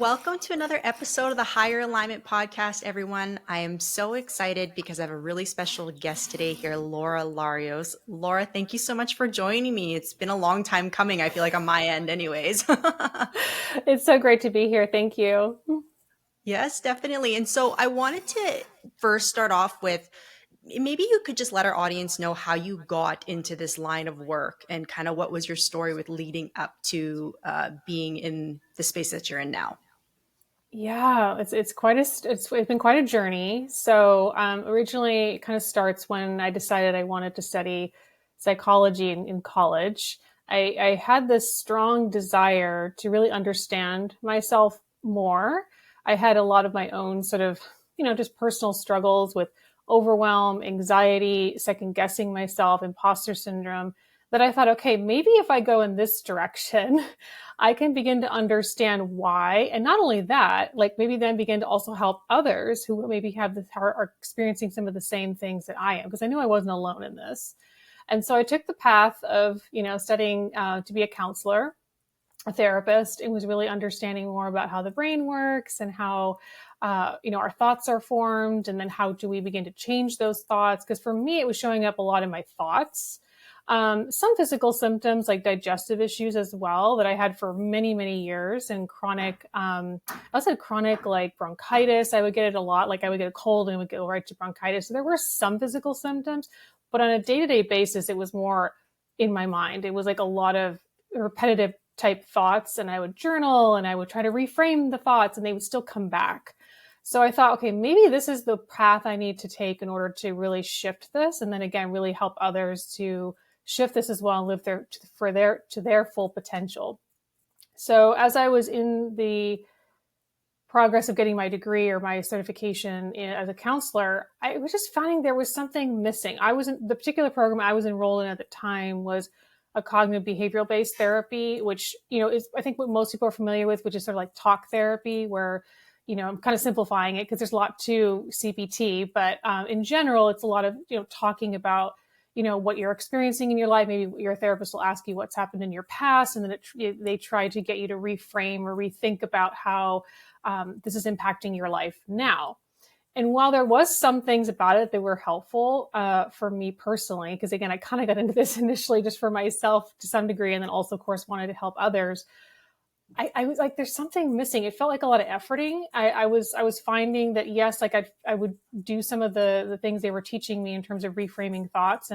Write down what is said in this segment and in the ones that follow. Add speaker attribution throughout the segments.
Speaker 1: Welcome to another episode of the Higher Alignment Podcast, everyone. I am so excited because I have a really special guest today here, Laura Larios. Laura, thank you so much for joining me. It's been a long time coming, I feel like, on my end anyways.
Speaker 2: It's so great to be here. Thank you.
Speaker 1: Yes, definitely. And so I wanted to first start off with maybe you could just let our audience know how you got into this line of work and kind of what was your story with leading up to being in the space that you're in now.
Speaker 2: Yeah, it's been quite a journey. So originally, it kind of starts when I decided I wanted to study psychology in college. I had this strong desire to really understand myself more. I had a lot of my own sort of, just personal struggles with overwhelm, anxiety, second guessing myself, imposter syndrome. That I thought, okay, maybe if I go in this direction, I can begin to understand why. And not only that, like maybe then begin to also help others who maybe are experiencing some of the same things that I am, because I knew I wasn't alone in this. And so I took the path of, studying to be a counselor, a therapist, and was really understanding more about how the brain works and how, our thoughts are formed. And then how do we begin to change those thoughts? Because for me, it was showing up a lot in my thoughts. Some physical symptoms like digestive issues as well that I had for many, many years, and chronic, I also had chronic like bronchitis. I would get it a lot. Like I would get a cold and it would go right to bronchitis. So there were some physical symptoms, but on a day-to-day basis, it was more in my mind. It was like a lot of repetitive type thoughts, and I would journal and I would try to reframe the thoughts and they would still come back. So I thought, okay, maybe this is the path I need to take in order to really shift this. And then again, really help others to shift this as well and live to their full potential. So as I was in the progress of getting my degree or my certification as a counselor, I was just finding there was something missing. The particular program I was enrolled in at the time was a cognitive behavioral based therapy, which, is I think what most people are familiar with, which is sort of like talk therapy, where, I'm kind of simplifying it because there's a lot to CBT, but in general, it's a lot of, talking about, what you're experiencing in your life. Maybe your therapist will ask you what's happened in your past, and then they try to get you to reframe or rethink about how this is impacting your life now. And while there was some things about it that were helpful for me personally, because again, I kind of got into this initially just for myself to some degree, and then also, of course, wanted to help others. I was like, there's something missing. It felt like a lot of efforting. I was finding that yes, like I would do some of the things they were teaching me in terms of reframing thoughts,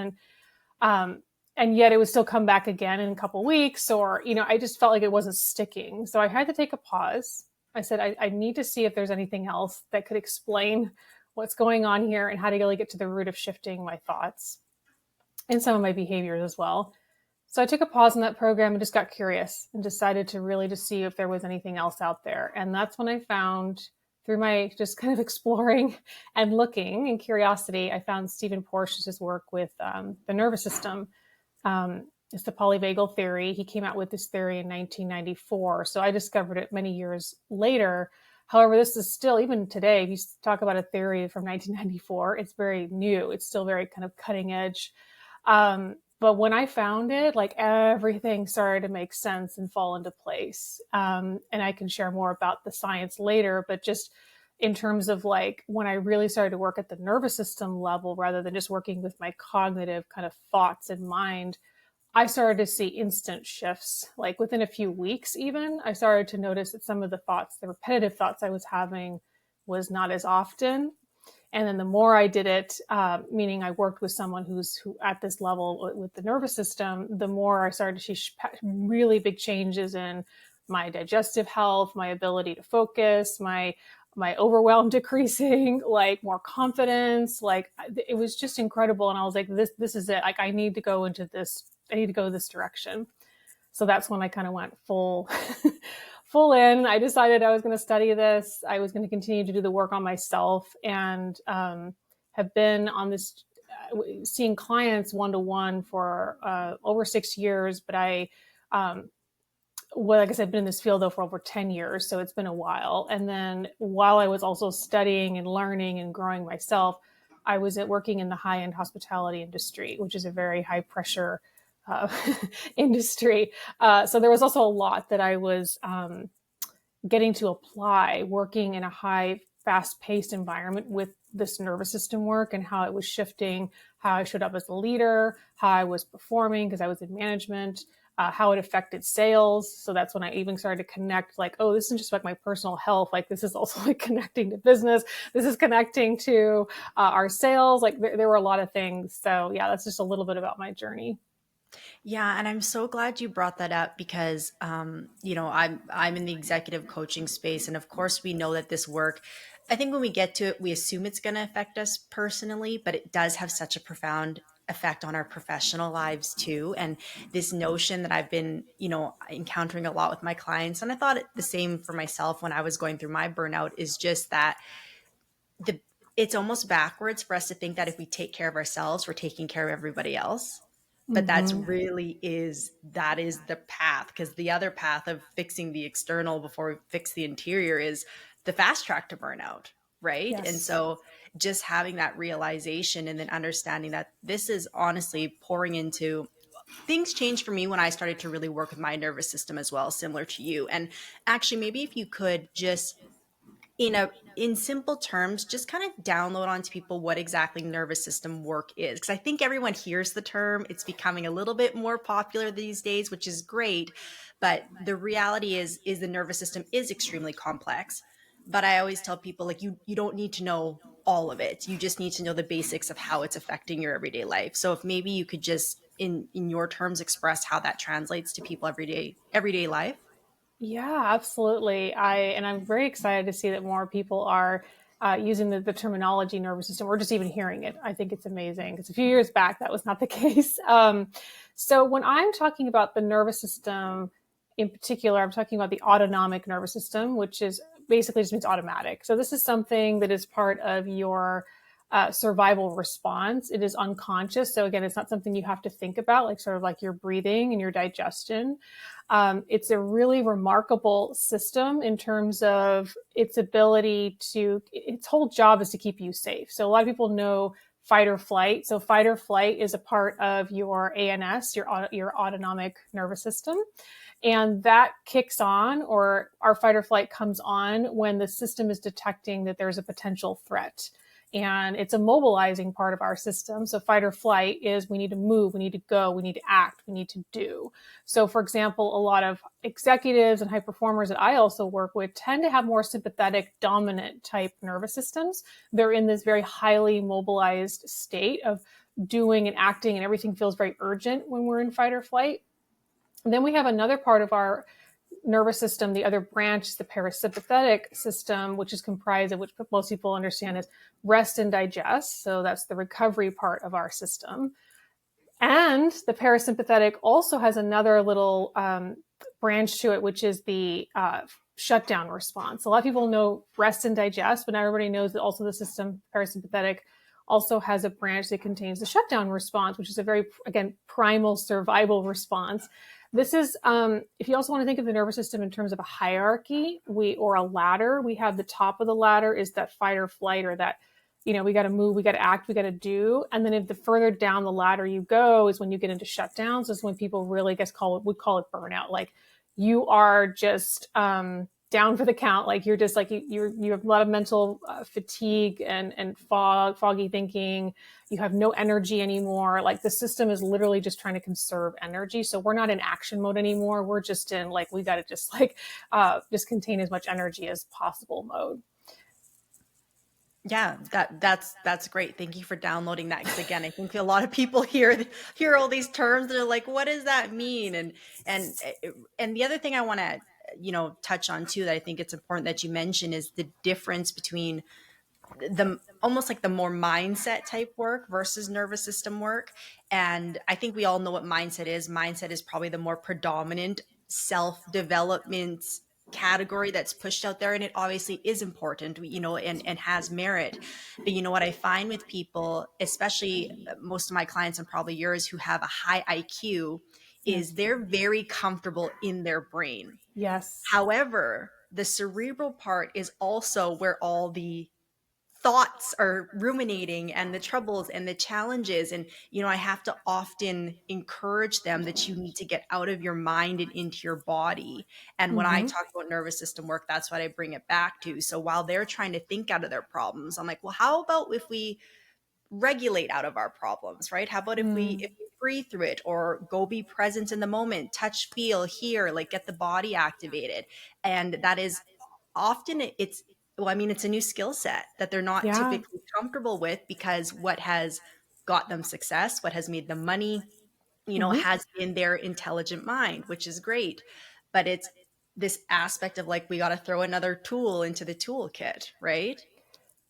Speaker 2: um, and yet it would still come back again in a couple of weeks, or I just felt like it wasn't sticking. So I had to take a pause. I said, I need to see if there's anything else that could explain what's going on here and how to really get to the root of shifting my thoughts and some of my behaviors as well. So I took a pause in that program and just got curious and decided to really just see if there was anything else out there. And that's when I found, through my just kind of exploring and looking and curiosity, I found Stephen Porges' work with the nervous system. It's the polyvagal theory. He came out with this theory in 1994. So I discovered it many years later. However, this is still, even today, if you talk about a theory from 1994, it's very new. It's still very kind of cutting edge. But when I found it, like everything started to make sense and fall into place. And I can share more about the science later, but just in terms of like when I really started to work at the nervous system level, rather than just working with my cognitive kind of thoughts and mind, I started to see instant shifts. Like within a few weeks, even, I started to notice that some of the thoughts, the repetitive thoughts I was having, was not as often. And then the more I did it, meaning I worked with someone who at this level with the nervous system, the more I started to see really big changes in my digestive health, my ability to focus, my overwhelm decreasing, like more confidence. Like it was just incredible. And I was like, this is it. Like I need to go into this. I need to go this direction. So that's when I kind of went full in. I decided I was going to study this. I was going to continue to do the work on myself, and have been on this, seeing clients one-to-one for over 6 years. But like I said, I've been in this field though for over 10 years. So it's been a while. And then while I was also studying and learning and growing myself, I was working in the high-end hospitality industry, which is a very high pressure uh, industry. So there was also a lot that I was, getting to apply working in a high, fast paced environment with this nervous system work and how it was shifting how I showed up as a leader, how I was performing because I was in management, how it affected sales. So that's when I even started to connect, like, oh, this isn't just like my personal health. Like, this is also like connecting to business. This is connecting to our sales. Like, there were a lot of things. So, yeah, that's just a little bit about my journey.
Speaker 1: Yeah, and I'm so glad you brought that up because I'm in the executive coaching space, and of course we know that this work, I think when we get to it, we assume it's going to affect us personally, but it does have such a profound effect on our professional lives too. And this notion that I've been, encountering a lot with my clients, and I thought the same for myself when I was going through my burnout, is just that the it's almost backwards for us to think that if we take care of ourselves, we're taking care of everybody else. But
Speaker 2: Mm-hmm.
Speaker 1: that is the path, because the other path of fixing the external before we fix the interior is the fast track to burnout, right? And
Speaker 2: Yes.
Speaker 1: so just having that realization and then understanding that this is honestly pouring into things changed for me when I started to really work with my nervous system as well, similar to you. And actually, maybe if you could just in simple terms just kind of download onto people what exactly nervous system work is, because I think everyone hears the term, it's becoming a little bit more popular these days, which is great, but the reality is the nervous system is extremely complex. But I always tell people, like, you don't need to know all of it, you just need to know the basics of how it's affecting your everyday life. So if maybe you could just in your terms express how that translates to people everyday life.
Speaker 2: Yeah, absolutely. I'm very excited to see that more people are using the terminology nervous system, or just even hearing it. I think it's amazing because a few years back that was not the case. So when I'm talking about the nervous system in particular, I'm talking about the autonomic nervous system, which is basically just means automatic. So this is something that is part of your survival response. It is unconscious. So again, it's not something you have to think about, like sort of like your breathing and your digestion. It's a really remarkable system in terms of its ability to, its whole job is to keep you safe. So a lot of people know fight or flight. So fight or flight is a part of your ANS, your autonomic nervous system. And that kicks on, or our fight or flight comes on when the system is detecting that there's a potential threat. And it's a mobilizing part of our system. So fight or flight is we need to move, we need to go, we need to act, we need to do. So, for example, a lot of executives and high performers that I also work with tend to have more sympathetic, dominant type nervous systems. They're in this very highly mobilized state of doing and acting, and everything feels very urgent when we're in fight or flight. And then we have another part of our nervous system, the other branch is the parasympathetic system, which is comprised of, which most people understand as rest and digest. So that's the recovery part of our system. And the parasympathetic also has another little branch to it, which is the shutdown response. A lot of people know rest and digest, but not everybody knows that also the system parasympathetic also has a branch that contains the shutdown response, which is a very, again, primal survival response. This is, if you also want to think of the nervous system in terms of a hierarchy, or a ladder, we have the top of the ladder is that fight or flight, or that, we got to move, we got to act, we got to do. And then if the further down the ladder you go is when you get into shutdowns, is when people really, I guess, would call it burnout. Like, you are just down for the count. Like, you're just like, you have a lot of mental fatigue and foggy thinking. You have no energy anymore. Like, the system is literally just trying to conserve energy. So we're not in action mode anymore. We're just in, like, we got to just like just contain as much energy as possible mode.
Speaker 1: Yeah, that's great. Thank you for downloading that. Because again, I think a lot of people hear all these terms and are like, "What does that mean?" And and the other thing I want to touch on too, that I think it's important that you mention, is the difference between the almost like the more mindset type work versus nervous system work. And I think we all know what mindset is. Mindset is probably the more predominant self development category that's pushed out there, and it obviously is important, and has merit. But what I find with people, especially most of my clients and probably yours, who have a high IQ,
Speaker 2: Yes.
Speaker 1: is they're very comfortable in their brain.
Speaker 2: Yes.
Speaker 1: However, the cerebral part is also where all the thoughts are ruminating and the troubles and the challenges. And I have to often encourage them that you need to get out of your mind and into your body. And when I
Speaker 2: Hmm.
Speaker 1: talk about nervous system work, that's what I bring it back to. So while they're trying to think out of their problems, I'm like, well, how about if we regulate out of our problems, right? How about if we breathe through it, or go be present in the moment, touch, feel, hear, like get the body activated. And that is often it's well, I mean, it's a new skill set that they're not
Speaker 2: Yeah.
Speaker 1: typically comfortable with, because what has got them success, what has made them money,
Speaker 2: Hmm.
Speaker 1: has been their intelligent mind, which is great. But it's this aspect of like, we got to throw another tool into the toolkit, right?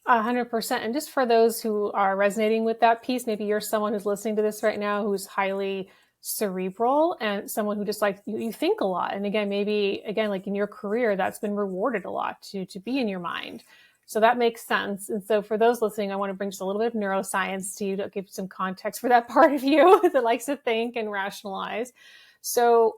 Speaker 2: 100%. And just for those who are resonating with that piece, maybe you're someone who's listening to this right now who's highly cerebral and someone who just like you think a lot. And again, maybe again, like in your career, that's been rewarded a lot to be in your mind. So that makes sense. And so for those listening, I want to bring just a little bit of neuroscience to you to give some context for that part of you that likes to think and rationalize. So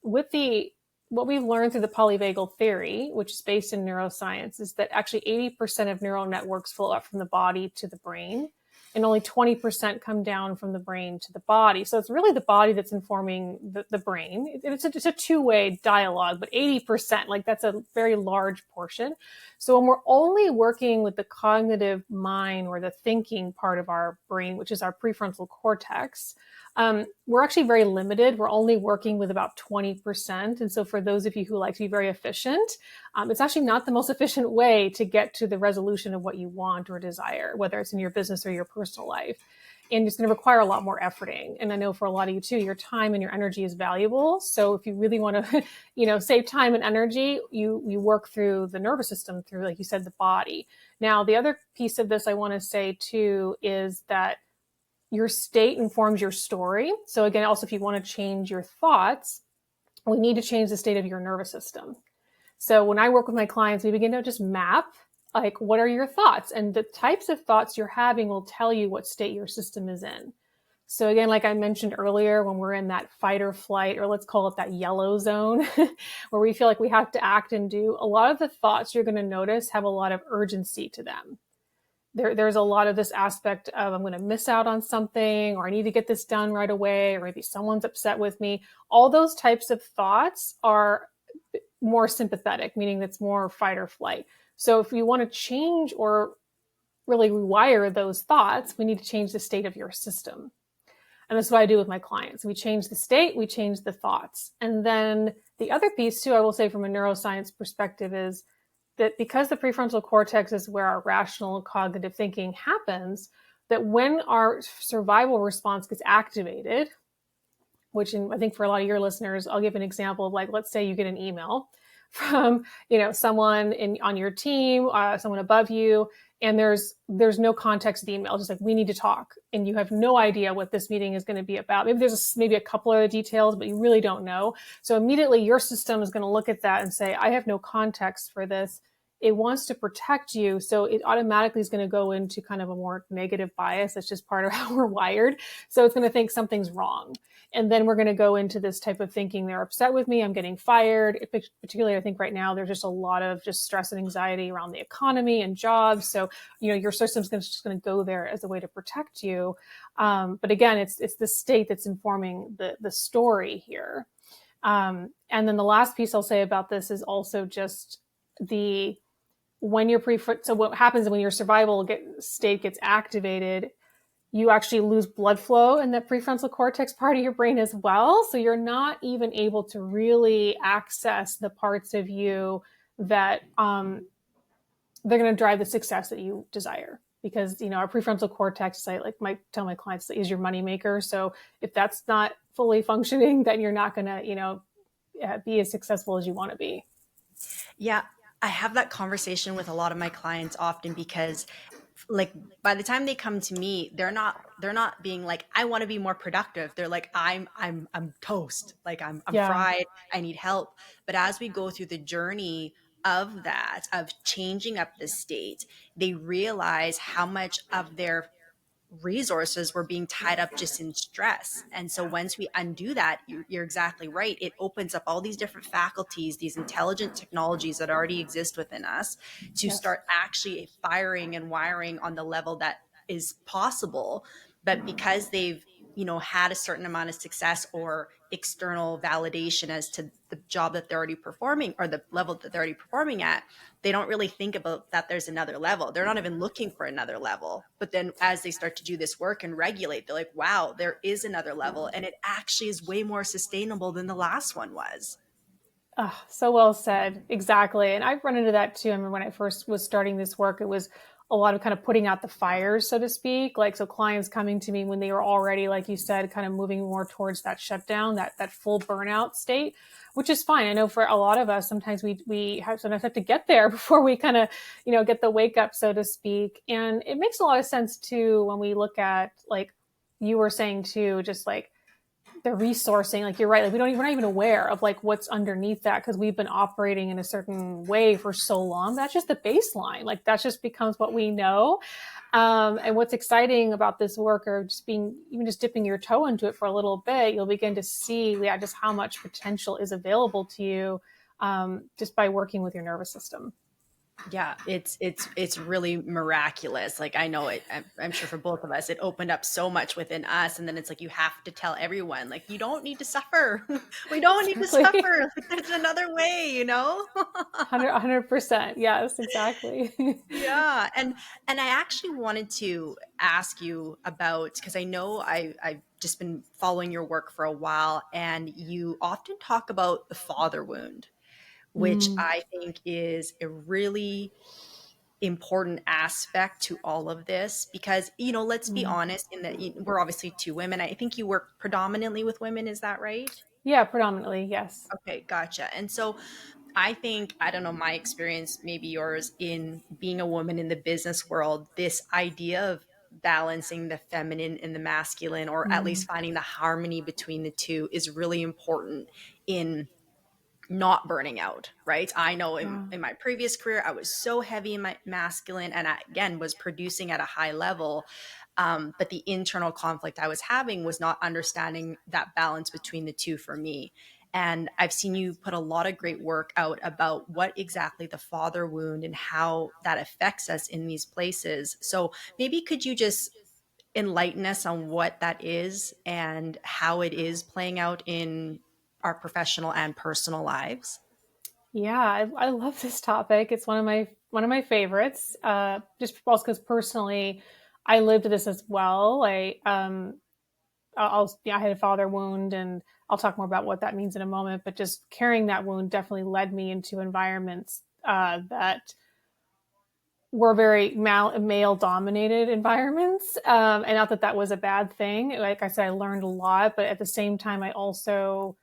Speaker 2: with the what we've learned through the polyvagal theory, which is based in neuroscience, is that actually 80% of neural networks flow up from the body to the brain, and only 20% come down from the brain to the body. So it's really the body that's informing the brain. It's a two-way dialogue, but 80%, like that's a very large portion. So when we're only working with the cognitive mind or the thinking part of our brain, which is our prefrontal cortex, we're actually very limited. We're only working with about 20%. And so for those of you who like to be very efficient, it's actually not the most efficient way to get to the resolution of what you want or desire, whether it's in your business or your personal life. And it's going to require a lot more efforting. And I know for a lot of you too, your time and your energy is valuable. So if you really want to, save time and energy, you work through the nervous system, through, like you said, the body. Now, the other piece of this I want to say too is that your state informs your story. So again, also if you want to change your thoughts, we need to change the state of your nervous system. So when I work with my clients, we begin to just map like what are your thoughts, and the types of thoughts you're having will tell you what state your system is in. So again, like I mentioned earlier, when we're in that fight or flight, or let's call it that yellow zone, where we feel like we have to act and do, a lot of the thoughts you're going to notice have a lot of urgency to them. There's a lot of this aspect of I'm going to miss out on something, or I need to get this done right away, or maybe someone's upset with me. All those types of thoughts are more sympathetic, meaning it's more fight or flight. So if you want to change or really rewire those thoughts, we need to change the state of your system. And that's what I do with my clients. We change the state, we change the thoughts. And then the other piece too, I will say from a neuroscience perspective, is that because the prefrontal cortex is where our rational cognitive thinking happens, that when our survival response gets activated, which I think for a lot of your listeners, I'll give an example of, like, let's say you get an email from, someone on your team, someone above you, and there's no context of the email, just like, we need to talk, and you have no idea what this meeting is going to be about. Maybe there's maybe a couple other details, but you really don't know. So immediately your system is going to look at that and say, I have no context for this. It wants to protect you, so it automatically is going to go into kind of a more negative bias. That's just part of how we're wired. So it's going to think something's wrong. And then we're going to go into this type of thinking, they're upset with me, I'm getting fired. Particularly, I think right now there's just a lot of just stress and anxiety around the economy and jobs. So, your system's just going to go there as a way to protect you. But again, it's the state that's informing the story here. And then the last piece I'll say about this is also just so what happens when your survival state gets activated, you actually lose blood flow in the prefrontal cortex part of your brain as well. So you're not even able to really access the parts of you that they're going to drive the success that you desire. Because our prefrontal cortex, I might tell my clients, is your money maker. So if that's not fully functioning, then you're not going to be as successful as you want to be.
Speaker 1: Yeah, I have that conversation with a lot of my clients often, because like by the time they come to me, they're not being like, I want to be more productive. They're like, I'm toast. Like I'm
Speaker 2: Yeah.
Speaker 1: fried. I need help. But as we go through the journey of that, of changing up the state, they realize how much of their resources were being tied up just in stress. And so
Speaker 2: Yeah.
Speaker 1: once we undo that, you're exactly right. It opens up all these different faculties, these intelligent technologies that already exist within us to
Speaker 2: Yes.
Speaker 1: start actually firing and wiring on the level that is possible. But because they've, had a certain amount of success or external validation as to the job that they're already performing or the level that they're already performing at, they don't really think about that there's another level. They're not even looking for another level. But then as they start to do this work and regulate, they're like, wow, there is another level. And it actually is way more sustainable than the last one was.
Speaker 2: Oh, so well said. Exactly. And I've run into that too. I mean, when I first was starting this work, it was a lot of kind of putting out the fires, so to speak. Like, so clients coming to me when they were already, like you said, kind of moving more towards that shutdown, that full burnout state, which is fine. I know for a lot of us, sometimes sometimes have to get there before we kind of, get the wake up, so to speak. And it makes a lot of sense too when we look at, like you were saying too, just like the resourcing, like you're right, like we're not even aware of like what's underneath that because we've been operating in a certain way for so long. That's just the baseline, like that just becomes what we know. And what's exciting about this work, or just being, even just dipping your toe into it for a little bit, you'll begin to see, yeah, just how much potential is available to you, just by working with your nervous system.
Speaker 1: Yeah, it's really miraculous. Like I know it, I'm sure for both of us, it opened up so much within us, and then it's like you have to tell everyone, like you don't need to suffer. We don't need to
Speaker 2: Exactly.
Speaker 1: suffer. Like, there's another way.
Speaker 2: 100%. Yes, exactly.
Speaker 1: Yeah, and I actually wanted to ask you about, because I know I've just been following your work for a while, and you often talk about the father wound, which
Speaker 2: Mm,
Speaker 1: I think is a really important aspect to all of this because, let's be
Speaker 2: mm.
Speaker 1: honest, in that we're obviously two women. I think you work predominantly with women, is that right?
Speaker 2: Yeah, predominantly, yes.
Speaker 1: Okay, gotcha. And so I think, I don't know, my experience, maybe yours, in being a woman in the business world, this idea of balancing the feminine and the masculine, or at
Speaker 2: Mm,
Speaker 1: least finding the harmony between the two, is really important in not burning out, right? I know
Speaker 2: yeah.
Speaker 1: in my previous career, I was so heavy in my masculine and I, again, was producing at a high level. But the internal conflict I was having was not understanding that balance between the two for me. And I've seen you put a lot of great work out about what exactly the father wound and how that affects us in these places. So maybe could you just enlighten us on what that is and how it is playing out in our professional and personal lives?
Speaker 2: Yeah, I love this topic. It's one of my favorites. Just also because personally, I lived this as well. I had a father wound, and I'll talk more about what that means in a moment. But just carrying that wound definitely led me into environments that were very male dominated environments, and not that that was a bad thing. Like I said, I learned a lot, but at the same time, I also,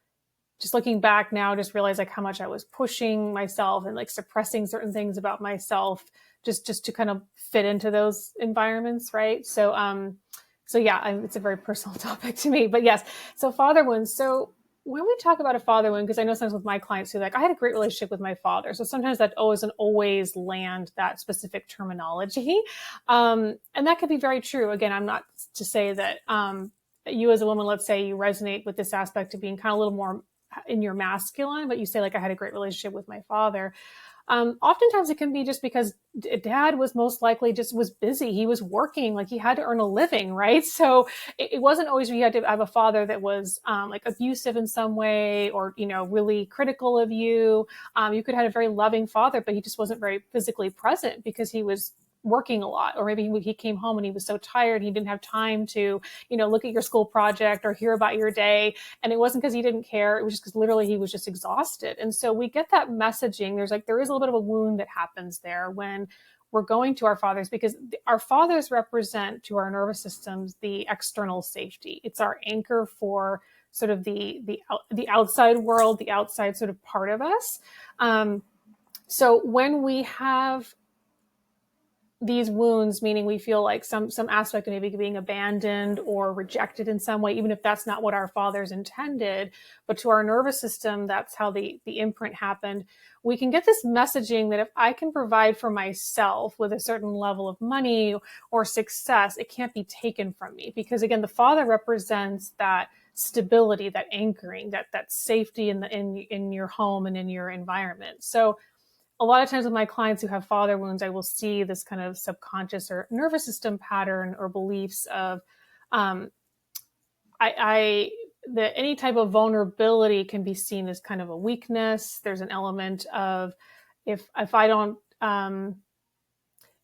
Speaker 2: just looking back now, just realized like how much I was pushing myself and like suppressing certain things about myself, just to kind of fit into those environments, right? So yeah, it's a very personal topic to me. But yes, so father wounds. So when we talk about a father wound, because I know sometimes with my clients who like, I had a great relationship with my father, so sometimes that doesn't always land that specific terminology, and that could be very true. Again, I'm not to say that you as a woman, let's say you resonate with this aspect of being kind of a little more in your masculine, but you say like I had a great relationship with my father. Oftentimes it can be just because dad was most likely just was busy. He was working, like he had to earn a living, right? So it wasn't always you had to have a father that was like abusive in some way, or really critical of you. You could have had a very loving father, but he just wasn't very physically present because he was working a lot, or maybe he came home and he was so tired he didn't have time to look at your school project or hear about your day. And it wasn't because he didn't care, it was just because literally he was just exhausted. And so we get that messaging. There is a little bit of a wound that happens there when we're going to our fathers, because our fathers represent to our nervous systems the external safety. It's our anchor for sort of the outside world, the outside sort of part of us. So these wounds, meaning we feel like some aspect of maybe being abandoned or rejected in some way, even if that's not what our fathers intended, but to our nervous system, that's how the imprint happened. We can get this messaging that if I can provide for myself with a certain level of money or success, it can't be taken from me. Because again, the father represents that stability, that anchoring, that safety in your home and in your environment. So a lot of times with my clients who have father wounds, I will see this kind of subconscious or nervous system pattern or beliefs of, um, I that any type of vulnerability can be seen as kind of a weakness. There's an element of if I don't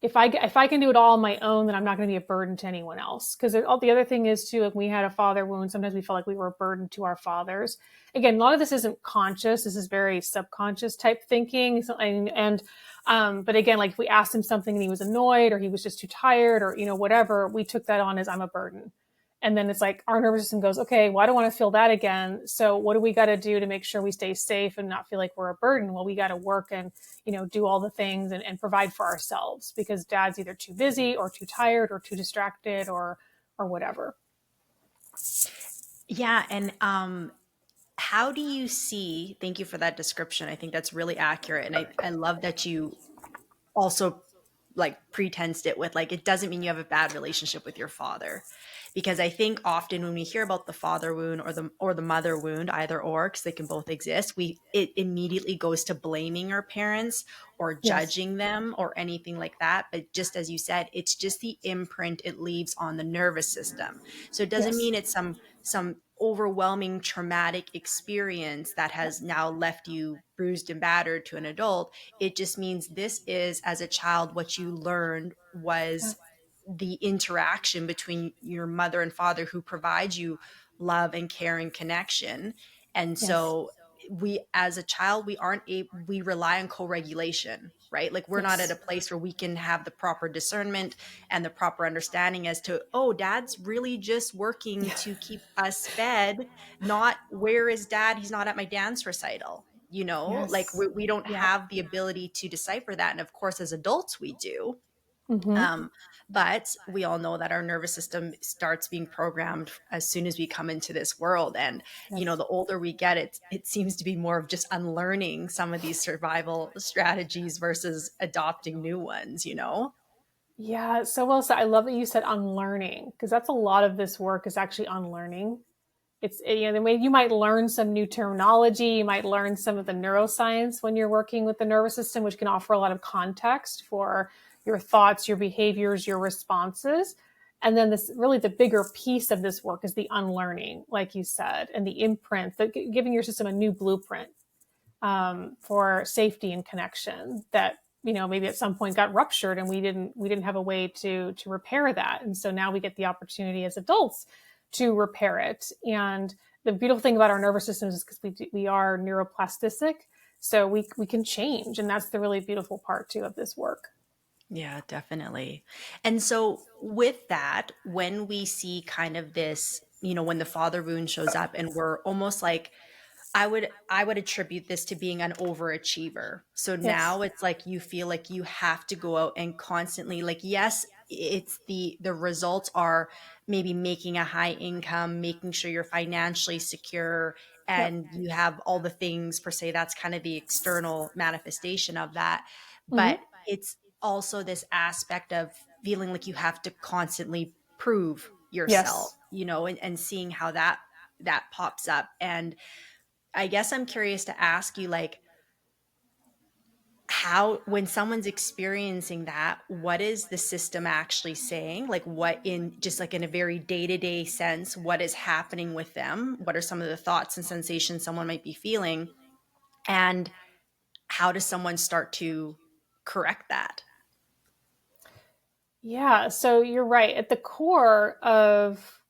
Speaker 2: if I can do it all on my own, then I'm not going to be a burden to anyone else. Because all the other thing is too, if we had a father wound, sometimes we felt like we were a burden to our fathers. Again, a lot of this isn't conscious. This is very subconscious type thinking. So, but again, like if we asked him something and he was annoyed or he was just too tired or whatever, we took that on as I'm a burden. And then it's like our nervous system goes, okay, well, I don't want to feel that again. So what do we got to do to make sure we stay safe and not feel like we're a burden? Well, we got to work and, do all the things and provide for ourselves because dad's either too busy or too tired or too distracted or whatever.
Speaker 1: Yeah, and how do you see, thank you for that description. I think that's really accurate. And I love that you also like pretensed it with like it doesn't mean you have a bad relationship with your father, because I think often when we hear about the father wound or the mother wound, either or, because they can both exist, it immediately goes to blaming our parents or
Speaker 2: Yes.
Speaker 1: judging them or anything like that. But just as you said, it's just the imprint it leaves on the nervous system. So it doesn't
Speaker 2: Yes.
Speaker 1: mean it's some overwhelming traumatic experience that
Speaker 2: Yep.
Speaker 1: has now left you bruised and battered to an adult. It just means this is, as a child, what you learned
Speaker 2: Yeah.
Speaker 1: was the interaction between your mother and father who provide you love and care and connection. And
Speaker 2: Yes.
Speaker 1: so we, as a child, we aren't able, we rely on co-regulation, right? Like we're not at a
Speaker 2: Yes.
Speaker 1: place where we can have the proper discernment and the proper understanding as to, oh, dad's really just working
Speaker 2: Yeah.
Speaker 1: to keep us fed, not where is dad, he's not at my dance recital. Like
Speaker 2: Yes.
Speaker 1: we don't
Speaker 2: Yep.
Speaker 1: have the ability to decipher that. And of course, as adults, we do.
Speaker 2: Mm-hmm.
Speaker 1: um, but we all know that our nervous system starts being programmed as soon as we come into this world. And,
Speaker 2: Yes.
Speaker 1: the older we get, it seems to be more of just unlearning some of these survival strategies versus adopting new ones.
Speaker 2: Yeah, so well said. I love that you said unlearning because that's a lot of this work is actually unlearning. It's the way you might learn some new terminology, you might learn some of the neuroscience when you're working with the nervous system, which can offer a lot of context for your thoughts, your behaviors, your responses. And then this really the bigger piece of this work is the unlearning, like you said, and the imprint, giving your system a new blueprint for safety and connection that maybe at some point got ruptured and we didn't have a way to repair that, and so now we get the opportunity as adults to repair it. And the beautiful thing about our nervous systems is because we are neuroplastic, so we can change, and that's the really beautiful part too of this work.
Speaker 1: Yeah, definitely. And so with that, when we see kind of this, when the father wound shows up and we're almost like, I would attribute this to being an overachiever. So
Speaker 2: Yes.
Speaker 1: now it's like you feel like you have to go out and constantly, like, yes, it's the results are maybe making a high income, making sure you're financially secure
Speaker 2: Yep.
Speaker 1: and you have all the things per se. That's kind of the external manifestation of that.
Speaker 2: Mm-hmm.
Speaker 1: But it's also this aspect of feeling like you have to constantly prove yourself,
Speaker 2: Yes.
Speaker 1: and seeing how that pops up. And I guess I'm curious to ask you, like, how, when someone's experiencing that, what is the system actually saying? Like, what in just like in a very day to day sense, what is happening with them? What are some of the thoughts and sensations someone might be feeling? And how does someone start to correct that?
Speaker 2: Yeah, so you're right. At the core of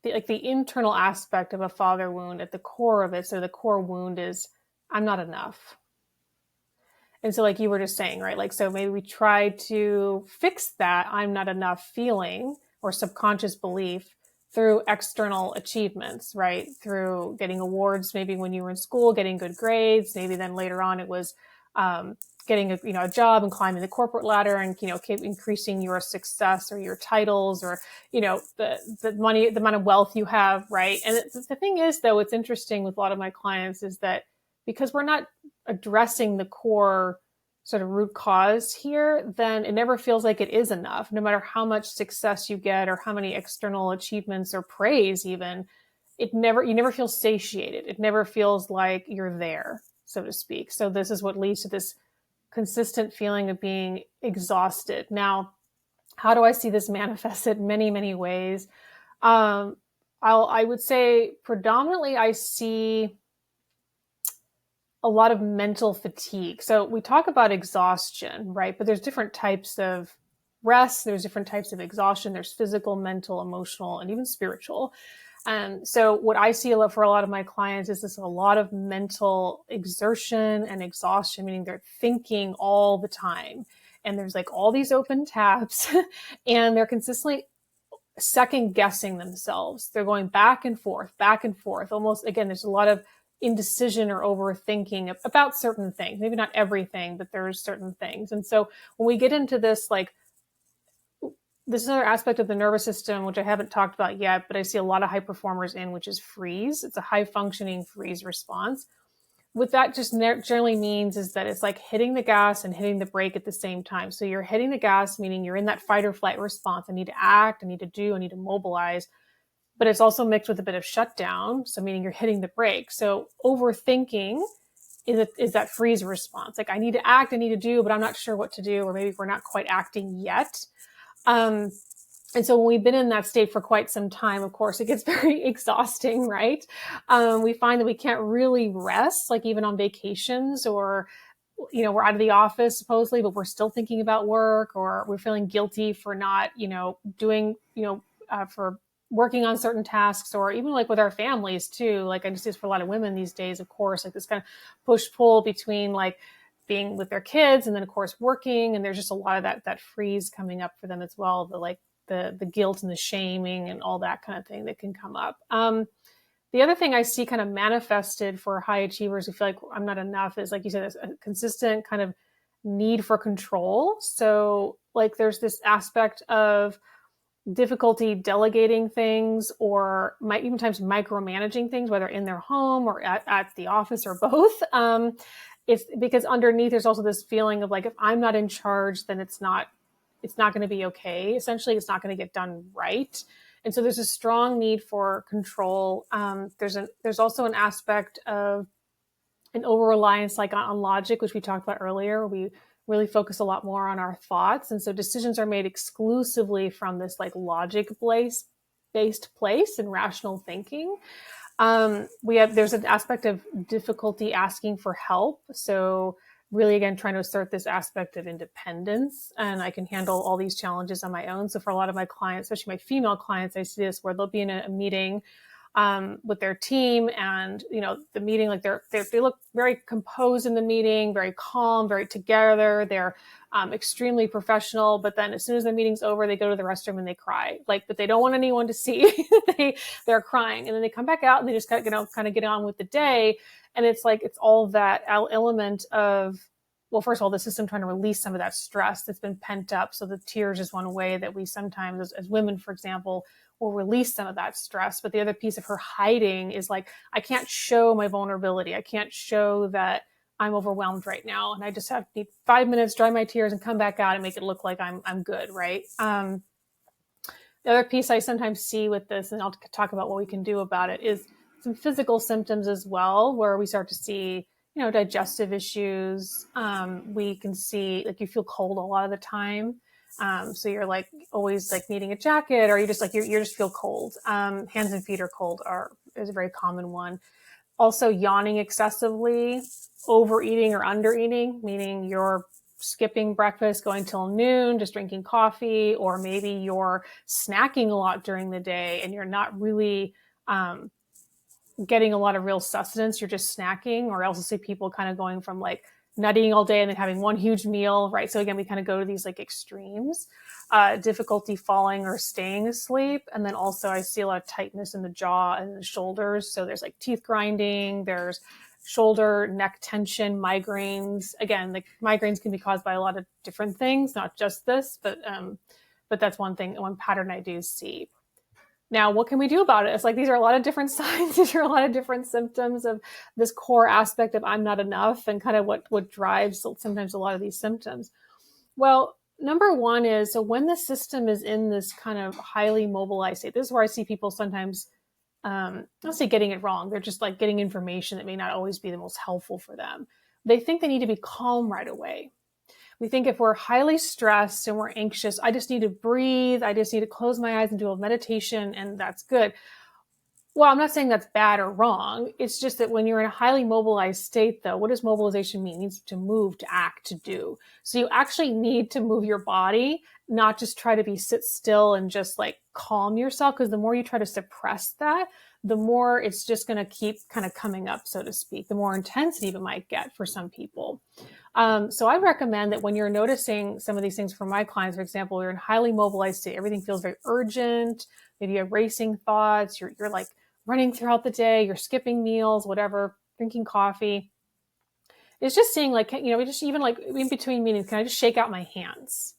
Speaker 2: the internal aspect of a father wound, at the core of it, so the core wound is I'm not enough. And so, like you were just saying, right? Like, so maybe we try to fix that I'm not enough feeling or subconscious belief through external achievements, right? Through getting awards, maybe when you were in school, getting good grades. Maybe then later on it was um, getting a job and climbing the corporate ladder and keep increasing your success or your titles or the money, the amount of wealth you have, right? And the thing is, though, what's interesting with a lot of my clients is that because we're not addressing the core sort of root cause here, then it never feels like it is enough. No matter how much success you get or how many external achievements or praise, even, you never feel satiated. It never feels like you're there, so to speak. So this is what leads to this consistent feeling of being exhausted. Now, how do I see this manifested? Many, many ways. Um, I would say predominantly I see a lot of mental fatigue. So we talk about exhaustion, right? But there's different types of rest. There's different types of exhaustion. There's physical, mental, emotional, and even spiritual. And so what I see for a lot of my clients is this a lot of mental exertion and exhaustion, meaning they're thinking all the time. And there's like all these open tabs and they're consistently second guessing themselves. They're going back and forth, back and forth. Almost, again, there's a lot of indecision or overthinking about certain things. Maybe not everything, but there's certain things. And so when we get into this, like, this is another aspect of the nervous system, which I haven't talked about yet, but I see a lot of high performers in, which is freeze. It's a high functioning freeze response. What that just generally means is that it's like hitting the gas and hitting the brake at the same time. So you're hitting the gas, meaning you're in that fight or flight response. I need to act, I need to do, I need to mobilize. But it's also mixed with a bit of shutdown. So meaning you're hitting the brake. So overthinking is that freeze response. Like I need to act, I need to do, but I'm not sure what to do, or maybe we're not quite acting yet. Um, and so when we've been in that state for quite some time, of course, it gets very exhausting, right? We find that we can't really rest, like even on vacations or, we're out of the office supposedly, but we're still thinking about work, or we're feeling guilty for not, doing, for working on certain tasks, or even like with our families too. Like I just see this for a lot of women these days, of course, like this kind of push pull between like being with their kids and then of course working. And there's just a lot of that freeze coming up for them as well. The guilt and the shaming and all that kind of thing that can come up. The other thing I see kind of manifested for high achievers who feel like I'm not enough is, like you said, a consistent kind of need for control. So like there's this aspect of difficulty delegating things, or even times micromanaging things, whether in their home or at the office or both. It's because underneath there's also this feeling of like, if I'm not in charge, then it's not going to be okay. Essentially, it's not going to get done right. And so there's a strong need for control. There's also an aspect of an over reliance, like on logic, which we talked about earlier. We really focus a lot more on our thoughts, and so decisions are made exclusively from this like logic based place and rational thinking. There's an aspect of difficulty asking for help. So really, again, trying to assert this aspect of independence, and I can handle all these challenges on my own. So for a lot of my clients, especially my female clients, I see this where they'll be in a meeting with their team, and the meeting, like they look very composed in the meeting, very calm, very together. They're extremely professional, but then as soon as the meeting's over, they go to the restroom and they cry, but they don't want anyone to see they're crying, and then they come back out and they just kind of get on with the day. And it's like it's all that element of, well, first of all, the system trying to release some of that stress that's been pent up. So the tears is one way that we sometimes, as women, for example, will release some of that stress. But the other piece of her hiding is like, I can't show my vulnerability. I can't show that I'm overwhelmed right now. And I just need 5 minutes, dry my tears, and come back out and make it look like I'm good, right? The other piece I sometimes see with this, and I'll talk about what we can do about it, is some physical symptoms as well, where we start to see, digestive issues. We can see, like, you feel cold a lot of the time. So you're like always like needing a jacket, or you just like, you just feel cold. Hands and feet are cold is a very common one. Also yawning excessively, overeating or undereating, meaning you're skipping breakfast, going till noon, just drinking coffee, or maybe you're snacking a lot during the day and you're not really, getting a lot of real sustenance. You're just snacking. Or I also see people kind of going from like not eating all day and then having one huge meal, right? So again, we kind of go to these like extremes, difficulty falling or staying asleep. And then also I see a lot of tightness in the jaw and the shoulders. So there's like teeth grinding, there's shoulder, neck tension, migraines. Again, like migraines can be caused by a lot of different things, not just this, but that's one thing, one pattern I do see. Now, what can we do about it? It's like these are a lot of different signs, these are a lot of different symptoms of this core aspect of I'm not enough, and kind of what drives sometimes a lot of these symptoms. Well, number one is, so when the system is in this kind of highly mobilized state, this is where I see people sometimes, I'll say getting it wrong. They're just like getting information that may not always be the most helpful for them. They think they need to be calm right away. We think if we're highly stressed and we're anxious, I just need to breathe. I just need to close my eyes and do a meditation, and that's good. Well, I'm not saying that's bad or wrong. It's just that when you're in a highly mobilized state, though, what does mobilization mean? It means to move, to act, to do. So you actually need to move your body, not just try to be sit still and just like calm yourself. Because the more you try to suppress that, the more it's just going to keep kind of coming up, so to speak, the more intensity it might get for some people. So I recommend that when you're noticing some of these things for my clients, for example, you're in highly mobilized state, everything feels very urgent, maybe you have racing thoughts, you're like running throughout the day, you're skipping meals, whatever, drinking coffee. It's just seeing like, just even like in between meetings, can I just shake out my hands?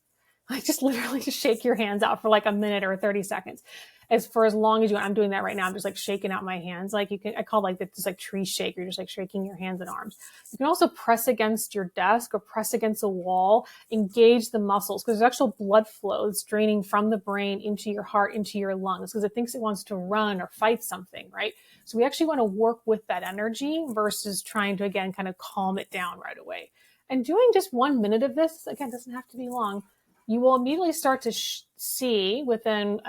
Speaker 2: Like just literally just shake your hands out for like a minute or 30 seconds. As for as long as you want. I'm doing that right now. I'm just like shaking out my hands. Like you can, I call like this like tree shake. You're just like shaking your hands and arms. You can also press against your desk or press against a wall, engage the muscles because there's actual blood flow that's draining from the brain into your heart, into your lungs because it thinks it wants to run or fight something, right? So we actually want to work with that energy versus trying to, again, kind of calm it down right away. And doing just 1 minute of this, again, doesn't have to be long, you will immediately start to see within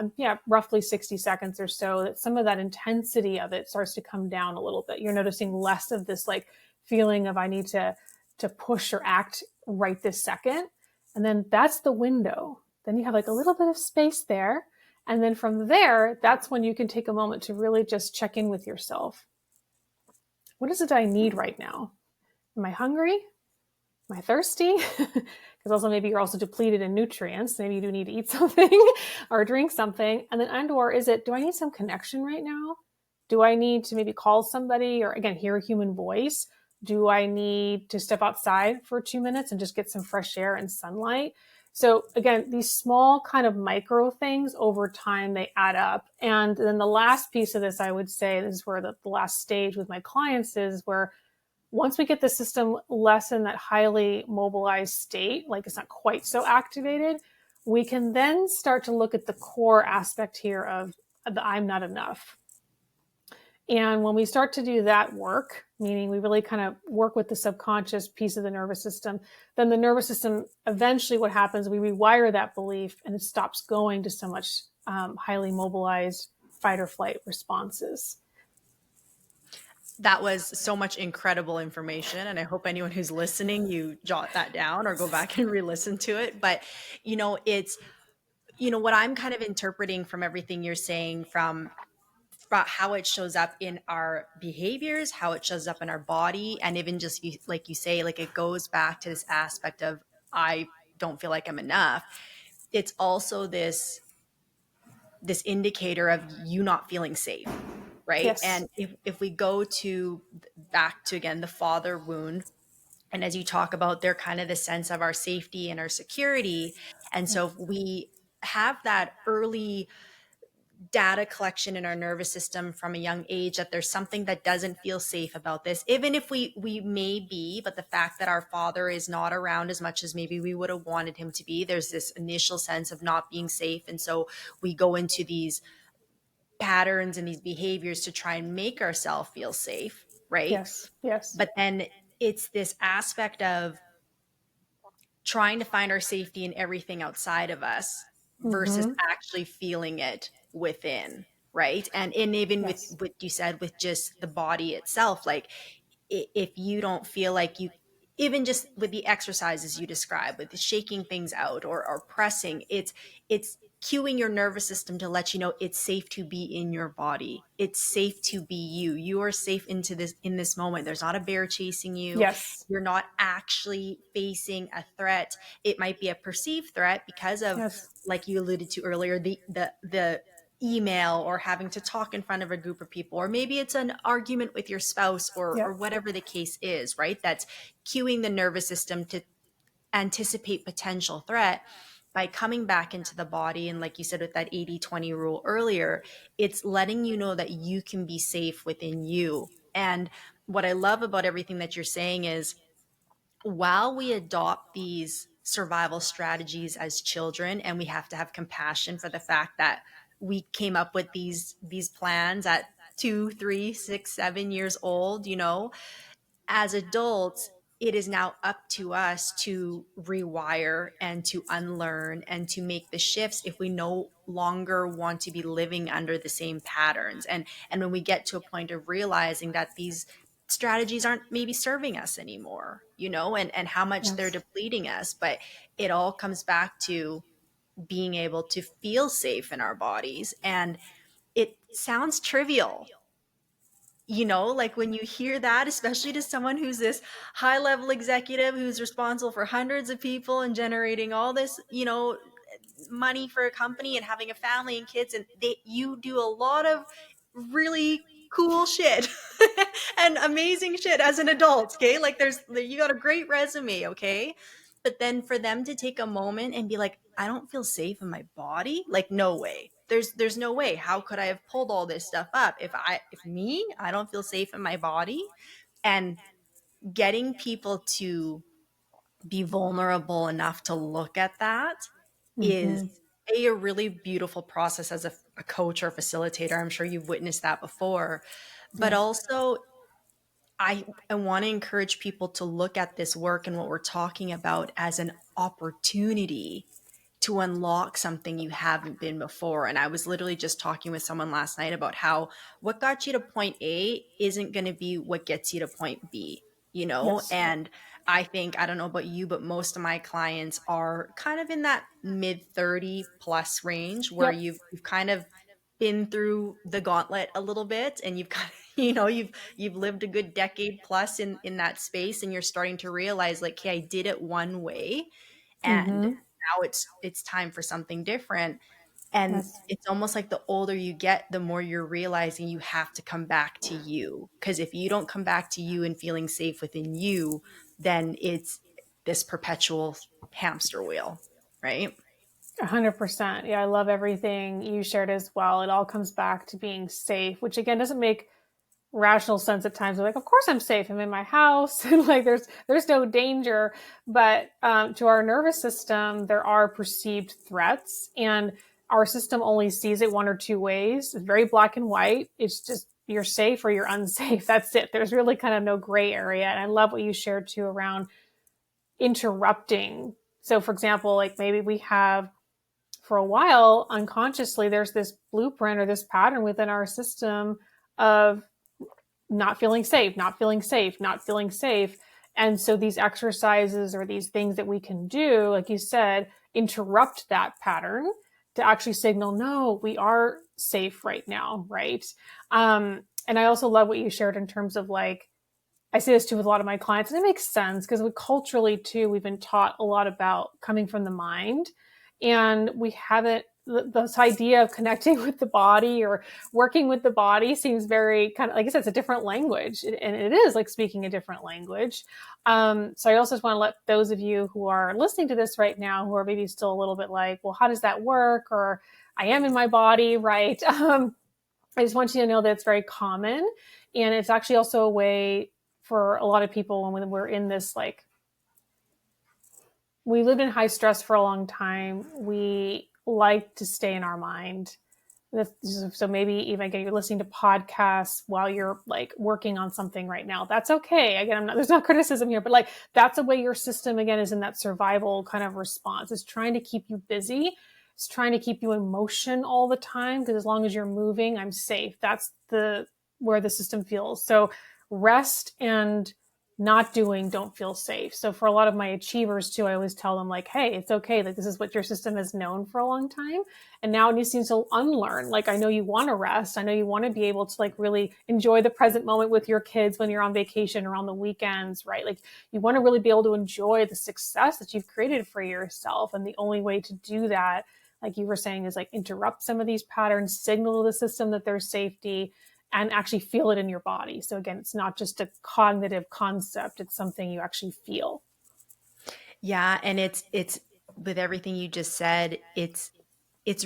Speaker 2: roughly 60 seconds or so that some of that intensity of it starts to come down a little bit. You're noticing less of this like feeling of I need to push or act right this second. And then that's the window. Then you have like a little bit of space there. And then from there, that's when you can take a moment to really just check in with yourself. What is it I need right now? Am I hungry? Am I thirsty? Because also maybe you're also depleted in nutrients. Maybe you do need to eat something or drink something. And then, or is it, do I need some connection right now? Do I need to maybe call somebody or again, hear a human voice? Do I need to step outside for 2 minutes and just get some fresh air and sunlight? So again, these small kind of micro things over time, they add up. And then the last piece of this, I would say, this is where the last stage with my clients is where once we get the system less in that highly mobilized state, like it's not quite so activated, we can then start to look at the core aspect here of the I'm not enough. And when we start to do that work, meaning we really kind of work with the subconscious piece of the nervous system, then the nervous system, eventually what happens, we rewire that belief and it stops going to so much highly mobilized fight or flight responses.
Speaker 1: That was so much incredible information. And I hope anyone who's listening, you jot that down or go back and re listen to it. But, it's, what I'm kind of interpreting from everything you're saying from how it shows up in our behaviors, how it shows up in our body, and even just like you say, like it goes back to this aspect of I don't feel like I'm enough. It's also this indicator of you not feeling safe, right?
Speaker 2: Yes.
Speaker 1: And if we go to back to again the father wound, and as you talk about, they're kind of the sense of our safety and our security, and so if we have that early data collection in our nervous system from a young age that there's something that doesn't feel safe about this, even if we may be, but the fact that our father is not around as much as maybe we would have wanted him to be, there's this initial sense of not being safe, and so we go into these patterns and these behaviors to try and make ourselves feel safe, right?
Speaker 2: Yes. Yes.
Speaker 1: But then it's this aspect of trying to find our safety in everything outside of us versus
Speaker 2: Mm-hmm.
Speaker 1: actually feeling it within, right? And even with
Speaker 2: Yes.
Speaker 1: what you said with just the body itself, like if you don't feel like you, even just with the exercises you describe with the shaking things out or pressing, it's cueing your nervous system to let you know it's safe to be in your body, it's safe to be you are safe in this moment. There's not a bear chasing you,
Speaker 2: Yes.
Speaker 1: you're not actually facing a threat. It might be a perceived threat because of,
Speaker 2: Yes.
Speaker 1: like you alluded to earlier, the email or having to talk in front of a group of people, or maybe it's an argument with your spouse, or
Speaker 2: Yep.
Speaker 1: whatever the case is, right? That's cueing the nervous system to anticipate potential threat. By coming back into the body, and like you said with that 80-20 rule earlier, it's letting you know that you can be safe within you. And what I love about everything that you're saying is, while we adopt these survival strategies as children, and we have to have compassion for the fact that we came up with these plans at 2, 3, 6, 7 years old, as adults, it is now up to us to rewire and to unlearn and to make the shifts if we no longer want to be living under the same patterns. And when we get to a point of realizing that these strategies aren't maybe serving us anymore, and how much they're
Speaker 2: Yes.
Speaker 1: depleting us, but it all comes back to being able to feel safe in our bodies. And it sounds trivial, like when you hear that, especially to someone who's this high level executive who's responsible for hundreds of people and generating all this, money for a company and having a family and kids, and you do a lot of really cool shit and amazing shit as an adult, okay? Like you got a great resume, okay? But then for them to take a moment and be like, I don't feel safe in my body, like, no way. There's no way. How could I have pulled all this stuff up if I don't feel safe in my body? And getting people to be vulnerable enough to look at that is
Speaker 2: Mm-hmm.
Speaker 1: a really beautiful process as a coach or facilitator. I'm sure you've witnessed that before. But
Speaker 2: Yes.
Speaker 1: also, I want to encourage people to look at this work and what we're talking about as an opportunity to unlock something you haven't been before. And I was literally just talking with someone last night about how what got you to point A isn't going to be what gets you to point B,
Speaker 2: Yes.
Speaker 1: And I think, I don't know about you, but most of my clients are kind of in that mid 30 plus range where
Speaker 2: Yep.
Speaker 1: you've kind of been through the gauntlet a little bit, and you've kind of, you've lived a good decade plus in that space, and you're starting to realize, like, hey, I did it one way, and
Speaker 2: Mm-hmm.
Speaker 1: now it's time for something different. And
Speaker 2: Yes.
Speaker 1: it's almost like the older you get, the more you're realizing you have to come back to you, because if you don't come back to you and feeling safe within you, then it's this perpetual hamster wheel, right?
Speaker 2: 100%. Yeah, I love everything you shared as well. It all comes back to being safe, which again doesn't make rational sense at times. We're like, of course I'm safe. I'm in my house, and like there's no danger. But to our nervous system, there are perceived threats, and our system only sees it one or two ways. It's very black and white. It's just you're safe or you're unsafe. That's it. There's really kind of no gray area. And I love what you shared too around interrupting. So, for example, like maybe we have for a while unconsciously there's this blueprint or this pattern within our system of not feeling safe, not feeling safe, not feeling safe. And so these exercises or these things that we can do, like you said, interrupt that pattern to actually signal, no, we are safe right now, right? And I also love what you shared in terms of like, I say this too with a lot of my clients, and it makes sense because we culturally too, we've been taught a lot about coming from the mind, and we haven't. This idea of connecting with the body or working with the body seems very kind of like I said, it's a different language, and it is like speaking a different language. So I also just want to let those of you who are listening to this right now, who are maybe still a little bit like, well, how does that work? Or I am in my body, right? I just want you to know that it's very common. And it's actually also a way for a lot of people when we're in this, like, we lived in high stress for a long time. We like to stay in our mind. So maybe even again, you're listening to podcasts while you're like working on something right now. That's okay. Again, there's no criticism here, but like that's a way your system again is in that survival kind of response. It's trying to keep you busy. It's trying to keep you in motion all the time because as long as you're moving, I'm safe. That's the where the system feels. So rest and not doing don't feel safe. So for a lot of my achievers too, I always tell them like, hey, it's okay. Like this is what your system has known for a long time. And now it needs to unlearn. Like, I know you want to rest. I know you want to be able to like really enjoy the present moment with your kids when you're on vacation or on the weekends, right? Like you want to really be able to enjoy the success that you've created for yourself. And the only way to do that like you were saying, is like interrupt some of these patterns, signal to the system that there's safety, and actually feel it in your body. So again, it's not just a cognitive concept, it's something you actually feel.
Speaker 1: Yeah, and it's with everything you just said, it's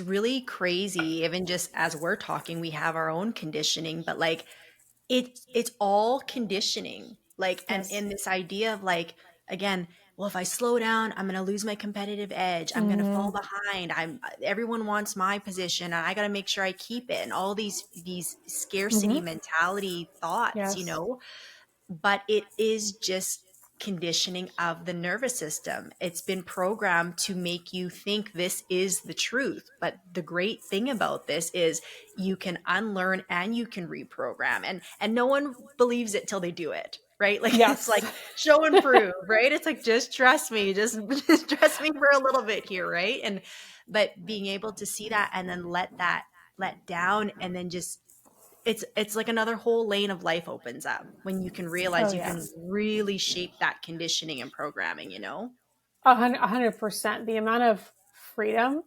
Speaker 1: really crazy. Even just as we're talking, we have our own conditioning, but like it's all conditioning. Like, and
Speaker 2: Yes.
Speaker 1: in this idea of like, again, well, if I slow down, I'm gonna lose my competitive edge. I'm gonna fall
Speaker 2: Mm-hmm.
Speaker 1: behind. Everyone wants my position, and I gotta make sure I keep it. And all these scarcity
Speaker 2: Mm-hmm.
Speaker 1: mentality thoughts,
Speaker 2: Yes.
Speaker 1: but it is just conditioning of the nervous system. It's been programmed to make you think this is the truth. But the great thing about this is you can unlearn and you can reprogram. And no one believes it till they do it, right? Like it's
Speaker 2: Yes.
Speaker 1: like show and prove, right? It's like just trust me, just trust me for a little bit here, right? And but being able to see that and then let down and then just it's like another whole lane of life opens up when you can
Speaker 2: Oh
Speaker 1: realize you can
Speaker 2: yes.
Speaker 1: really shape that conditioning and programming.
Speaker 2: 100%. The amount of freedom,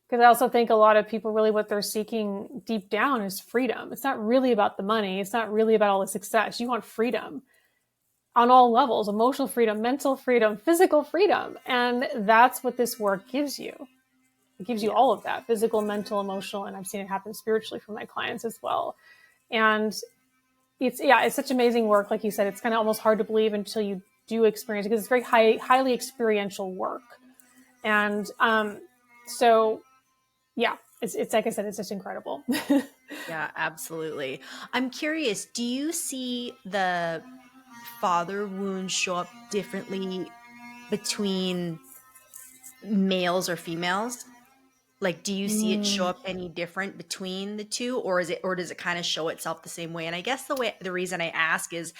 Speaker 2: because I also think a lot of people really what they're seeking deep down is freedom. It's not really about the money. It's not really about all the success. You want freedom on all levels, emotional freedom, mental freedom, physical freedom. And that's what this work gives you. It gives you
Speaker 1: Yeah.
Speaker 2: all of that physical, mental, emotional. And I've seen it happen spiritually for my clients as well. And it's such amazing work. Like you said, it's kind of almost hard to believe until you do experience it because it's very highly experiential work. And so, yeah, it's like I said, it's just incredible.
Speaker 1: Yeah, absolutely. I'm curious, do you see the father wound show up differently between males or females? Like, do you see it show
Speaker 2: Mm,
Speaker 1: up any different between the two, or is it, or does it kind of show itself the same way? And I guess the reason I ask is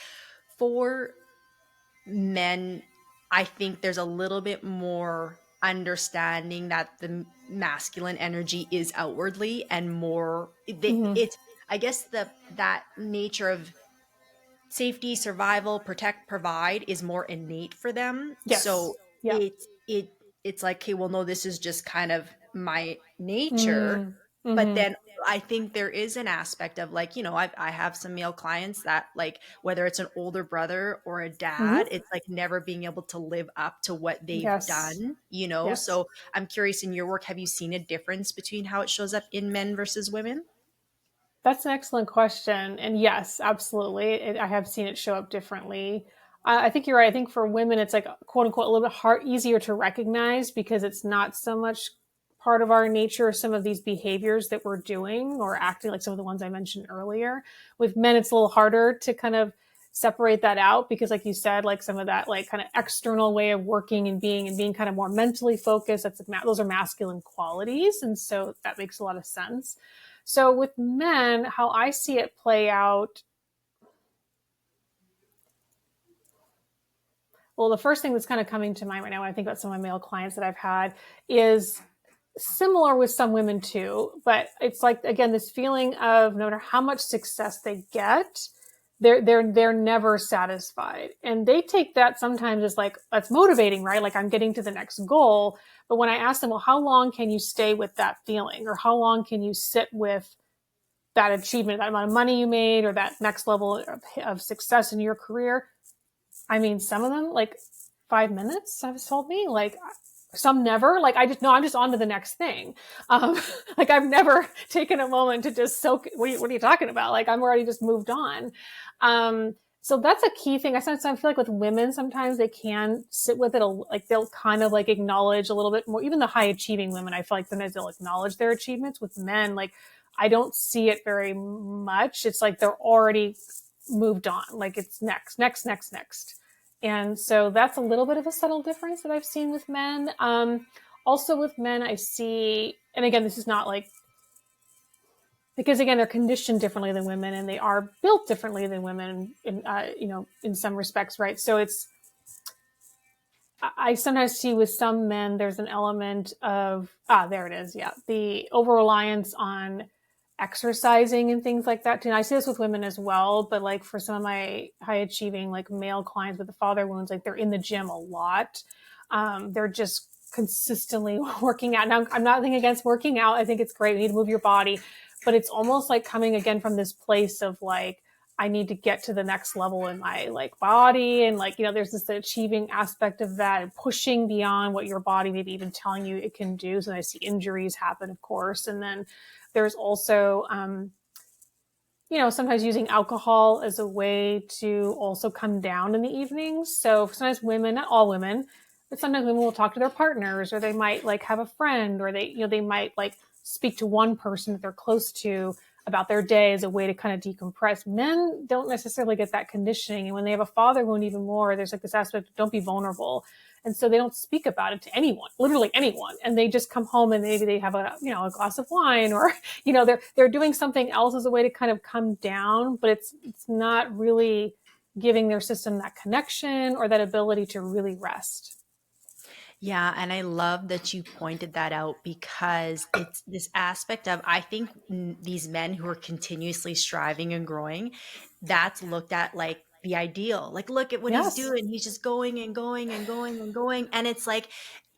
Speaker 1: for men, I think there's a little bit more understanding that the masculine energy is outwardly and more
Speaker 2: mm-hmm.
Speaker 1: it's I guess the that nature of safety, survival, protect, provide is more innate for them.
Speaker 2: Yes.
Speaker 1: So
Speaker 2: Yeah.
Speaker 1: it's like, okay, well, no, this is just kind of my nature.
Speaker 2: Mm,
Speaker 1: But
Speaker 2: mm-hmm.
Speaker 1: then I think there is an aspect of like, I have some male clients that like whether it's an older brother or a dad,
Speaker 2: Mm-hmm.
Speaker 1: it's like never being able to live up to what they've
Speaker 2: Yes.
Speaker 1: done.
Speaker 2: Yes.
Speaker 1: So I'm curious, in your work, have you seen a difference between how it shows up in men versus women?
Speaker 2: That's an excellent question. And yes, absolutely. I have seen it show up differently. I think you're right. I think for women, it's like quote unquote a little bit easier to recognize because it's not so much part of our nature, some of these behaviors that we're doing or acting like some of the ones I mentioned earlier. With men, it's a little harder to kind of separate that out because like you said, like some of that like kind of external way of working and being kind of more mentally focused, those are masculine qualities. And so that makes a lot of sense. So with men, how I see it play out, well, the first thing that's kind of coming to mind right now when I think about some of my male clients that I've had is similar with some women too, but it's like again this feeling of no matter how much success they get, they're never satisfied, and they take that sometimes as like that's motivating, right? Like I'm getting to the next goal. But when I ask them, well, how long can you stay with that feeling, or how long can you sit with that achievement, that amount of money you made, or that next level of success in your career? I mean, some of them like 5 minutes have told me, like some never. Like I just no, I'm just on to the next thing. Like I've never taken a moment to just soak. What are you talking about? Like I'm already just moved on. So that's a key thing. I sometimes feel like with women, sometimes they can sit with it. Like they'll kind of like acknowledge a little bit more. Even the high achieving women, I feel like sometimes they'll acknowledge their achievements. With men, like I don't see it very much. It's like they're already moved on. Like it's next, next, next, next. And so that's a little bit of a subtle difference that I've seen with men. Also with men, I see, and again, this is not like, because again, they're conditioned differently than women and they are built differently than women in, in some respects, right? So I sometimes see with some men, there's an element of, there it is. Yeah. The over reliance on exercising and things like that too. And I see this with women as well, but like for some of my high achieving like male clients with the father wounds, like they're in the gym a lot. They're just consistently working out. Now, I'm not thinking against working out. I think it's great. You need to move your body, but it's almost like coming again from this place of like, I need to get to the next level in my like body. And like, there's this achieving aspect of that and pushing beyond what your body maybe even telling you it can do. So I see injuries happen, of course. And then there's also, sometimes using alcohol as a way to also come down in the evenings. So sometimes women, not all women, but sometimes women will talk to their partners, or they might like have a friend, or they might like speak to one person that they're close to about their day as a way to kind of decompress. Men don't necessarily get that conditioning. And when they have a father wound even more, there's like this aspect of don't be vulnerable. And so they don't speak about it to anyone, literally anyone. And they just come home and maybe they have a glass of wine, or they're doing something else as a way to kind of come down, but it's not really giving their system that connection or that ability to really rest.
Speaker 1: Yeah, and I love that you pointed that out because it's this aspect of, I think, these men who are continuously striving and growing, that's looked at like the ideal. Like, look at what he's
Speaker 2: Yes.
Speaker 1: doing. He's just going and going and going and going. And it's like,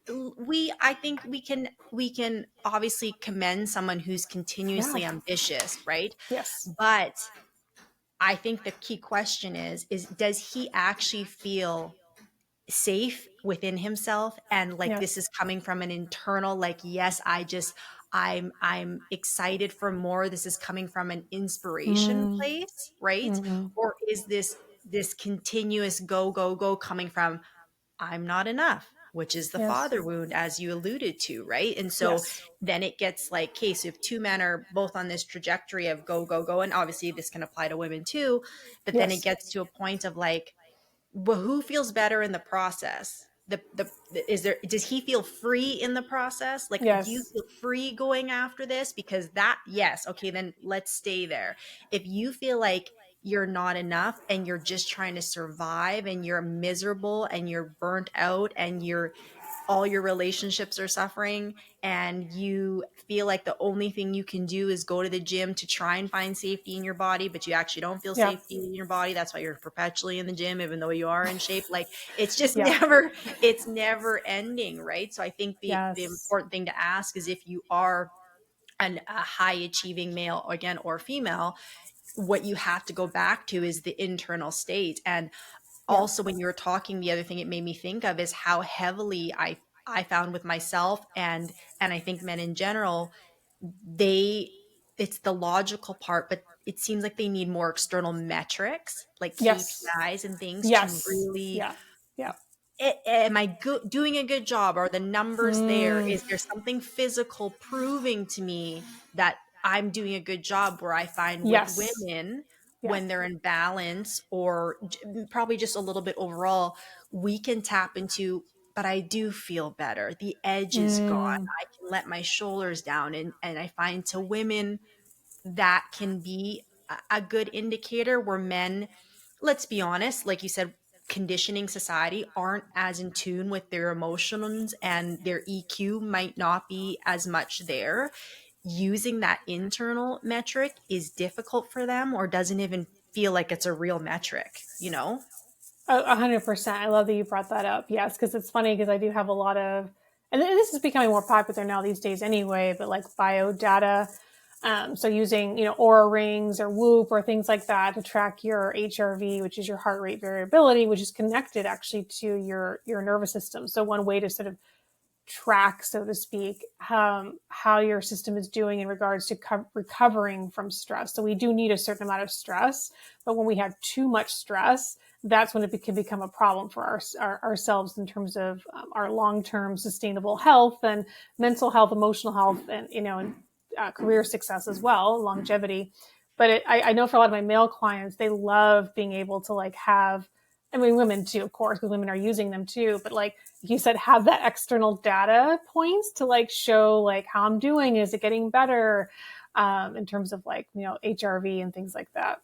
Speaker 1: I think we can obviously commend someone who's
Speaker 2: Yeah.
Speaker 1: continuously ambitious, right?
Speaker 2: Yes.
Speaker 1: But I think the key question is does he actually feel safe within himself, and like this is
Speaker 2: Yes.
Speaker 1: coming from an internal, like, yes, I'm excited for more, this is coming from an inspiration
Speaker 2: Mm,
Speaker 1: place, right?
Speaker 2: mm-hmm.
Speaker 1: Or is this continuous go go go coming from I'm not enough, which is the
Speaker 2: Yes.
Speaker 1: father wound, as you alluded to, right? And so
Speaker 2: Yes.
Speaker 1: then it gets like, okay, so if two men are both on this trajectory of go go go, and obviously this can apply to women too, but then it
Speaker 2: Yes.
Speaker 1: gets to a point of like, well, who feels better in the process? Is there, does he feel free in the process? Like, do you
Speaker 2: Yes.
Speaker 1: feel free going after this? Because that, yes, okay, then let's stay there. If you feel like you're not enough and you're just trying to survive and you're miserable and you're burnt out and you're all your relationships are suffering and you feel like the only thing you can do is go to the gym to try and find safety in your body, but you actually don't feel
Speaker 2: Yeah.
Speaker 1: safety in your body, that's why you're perpetually in the gym even though you are in shape, like it's just
Speaker 2: Yeah.
Speaker 1: never, it's never ending, right? So I think the
Speaker 2: Yes.
Speaker 1: important thing to ask is, if you are a high achieving male, again, or female, what you have to go back to is the internal state. And
Speaker 2: Yeah.
Speaker 1: also, when you were talking, the other thing it made me think of is how heavily I found with myself, and I think men in general, they, it's the logical part, but it seems like they need more external metrics like
Speaker 2: Yes.
Speaker 1: KPIs and things to
Speaker 2: Yes.
Speaker 1: really,
Speaker 2: Yeah. Yeah.
Speaker 1: am I doing a good job? Are the numbers there?
Speaker 2: Mm.
Speaker 1: Is there something physical proving to me that I'm doing a good job? Where I find with
Speaker 2: Yes.
Speaker 1: women,
Speaker 2: Yeah.
Speaker 1: when they're in balance, or probably just a little bit overall, we can tap into, but I do feel better. The edge is gone.
Speaker 2: Mm.
Speaker 1: I can let my shoulders down. And I find to women that can be a good indicator, where men, let's be honest, like you said, conditioning society, aren't as in tune with their emotions and their EQ might not be as much there. Using that internal metric is difficult for them, or doesn't even feel like it's a real metric, you know?
Speaker 2: 100%. I love that you brought that up. Yes, because it's funny because I do have a lot of, and this is becoming more popular now these days anyway. But like bio data, so using Aura rings or Whoop or things like that to track your HRV, which is your heart rate variability, which is connected actually to your nervous system. So one way to sort of track, so to speak, how your system is doing in regards to recovering from stress. So we do need a certain amount of stress, but when we have too much stress, that's when it can become a problem for ourselves in terms of our long-term sustainable health and mental health, emotional health, and career success as well, longevity. But I know for a lot of my male clients, they love being able to like have, I mean, women too, of course, because women are using them too. But like you said, have that external data points to like show like how I'm doing. Is it getting better in terms of like HRV and things like that?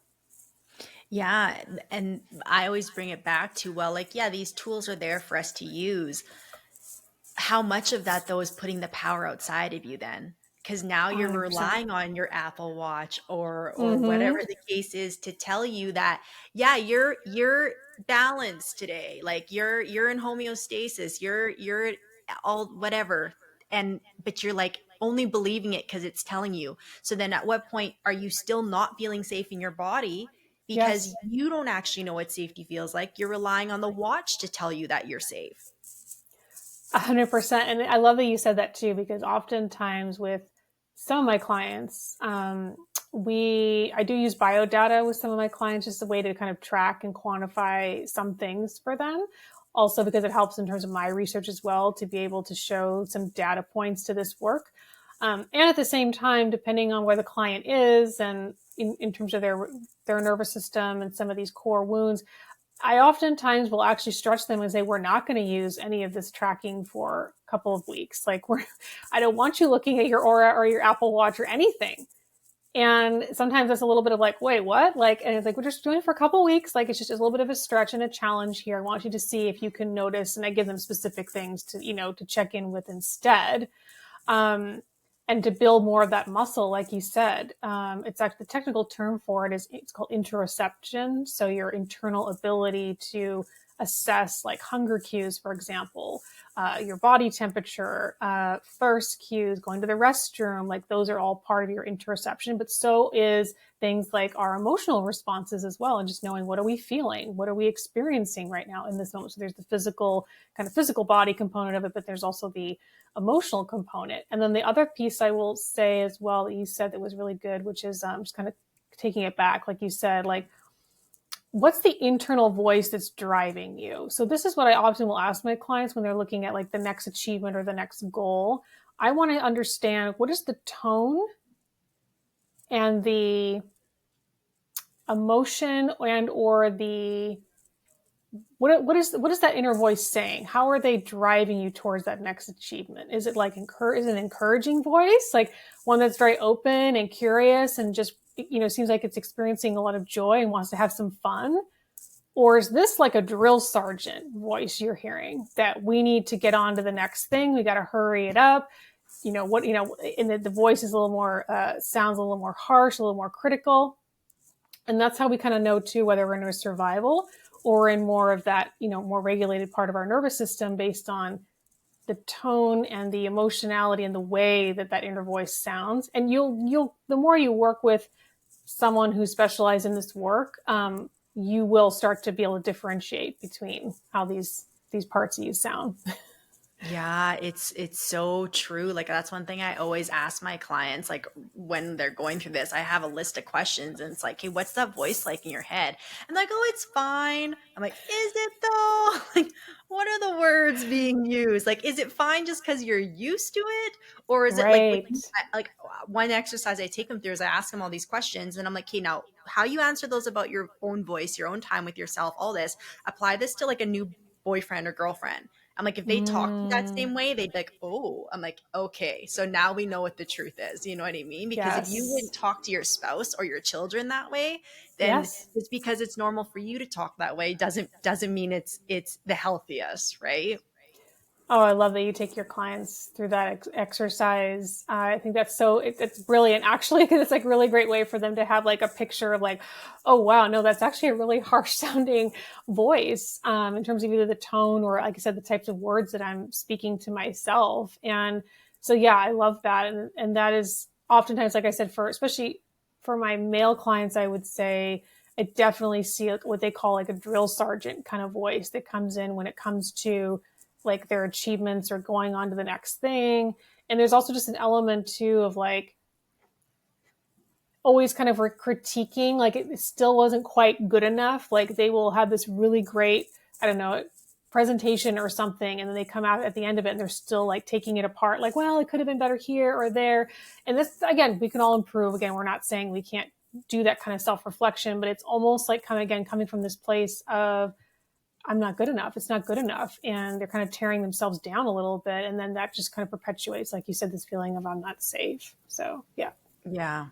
Speaker 1: Yeah. And I always bring it back to, well, like, yeah, these tools are there for us to use. How much of that though is putting the power outside of you then? Because now you're
Speaker 2: 100%.
Speaker 1: relying on your Apple Watch or whatever
Speaker 2: Mm-hmm.
Speaker 1: the case is to tell you that, yeah, you're balanced today. Like you're in homeostasis. You're all whatever. And but you're like only believing it because it's telling you. So then at what point are you still not feeling safe in your body because
Speaker 2: Yes.
Speaker 1: you don't actually know what safety feels like? You're relying on the watch to tell you that you're safe.
Speaker 2: 100%. And I love that you said that too, because oftentimes with some of my clients, I do use biodata with some of my clients, just a way to kind of track and quantify some things for them. Also, because it helps in terms of my research as well to be able to show some data points to this work. And at the same time, depending on where the client is and in terms of their nervous system and some of these core wounds, I oftentimes will actually stretch them and say, we're not going to use any of this tracking for a couple of weeks. Like I don't want you looking at your Aura or your Apple Watch or anything. And sometimes it's a little bit of like, wait, what? Like, and it's like, we're just doing it for a couple of weeks. Like, it's just a little bit of a stretch and a challenge here. I want you to see if you can notice. And I give them specific things to, to check in with instead. Um, and to build more of that muscle, like you said, it's actually the technical term for it is it's called interoception. So your internal ability to assess like hunger cues, for example, your body temperature, thirst cues, going to the restroom, like those are all part of your interoception. But so is things like our emotional responses as well, and just knowing what are we feeling, what are we experiencing right now in this moment. So there's the physical body component of it, but there's also the emotional component. And then the other piece I will say as well that you said that was really good, which is just kind of taking it back, like you said, like what's the internal voice that's driving you? So this is what I often will ask my clients when they're looking at like the next achievement or the next goal. I want to understand what is the tone and the emotion and or the what is that inner voice saying? How are they driving you towards that next achievement? Is it like is it an encouraging voice, like one that's very open and curious and just seems like it's experiencing a lot of joy and wants to have some fun? Or is this like a drill sergeant voice you're hearing that we need to get on to the next thing? We got to hurry it up. And the voice is a little more sounds a little more harsh, a little more critical. And that's how we kind of know too whether we're in a survival or in more of that, more regulated part of our nervous system based on the tone and the emotionality and the way that that inner voice sounds. And the more you work with someone who specializes in this work, you will start to be able to differentiate between how these parts of you sound.
Speaker 1: Yeah, it's so true. Like that's one thing I always ask my clients, like when they're going through this, I have a list of questions and it's like, hey, what's that voice like in your head? And like, oh, it's fine. I'm like, is it though? Like, what are the words being used? Like, is it fine just because you're used to it? Or is it like with
Speaker 2: Right.
Speaker 1: like one exercise I take them through is I ask them all these questions and I'm like, hey, now how you answer those about your own voice, your own time with yourself, all this, apply this to like a new boyfriend or girlfriend. I'm like, if they talk to you that
Speaker 2: Mm,
Speaker 1: same way, they'd be like, oh, I'm like, okay, so now we know what the truth is. You know what I mean? Because if you wouldn't
Speaker 2: yes.
Speaker 1: talk to your spouse or your children that way, then
Speaker 2: Yes.
Speaker 1: it's because it's normal for you to talk that way doesn't mean it's the healthiest, right?
Speaker 2: Oh, I love that you take your clients through that exercise. I think that's it's brilliant actually, because it's like really great way for them to have like a picture of like, oh wow, no, that's actually a really harsh sounding voice in terms of either the tone or, like I said, the types of words that I'm speaking to myself. And so, yeah, I love that. And that is oftentimes, like I said, especially for my male clients, I would say I definitely see what they call like a drill sergeant kind of voice that comes in when it comes to like their achievements or going on to the next thing. And there's also just an element too of like always kind of critiquing, like it still wasn't quite good enough. Like they will have this really great, I don't know, presentation or something, and then they come out at the end of it and they're still like taking it apart, like, well, it could have been better here or there. And this, again, we can all improve. Again, we're not saying we can't do that kind of self-reflection, but it's almost like coming from this place of I'm not good enough. It's not good enough. And they're kind of tearing themselves down a little bit. And then that just kind of perpetuates, like you said, this feeling of I'm not safe. So, yeah.
Speaker 1: Yeah.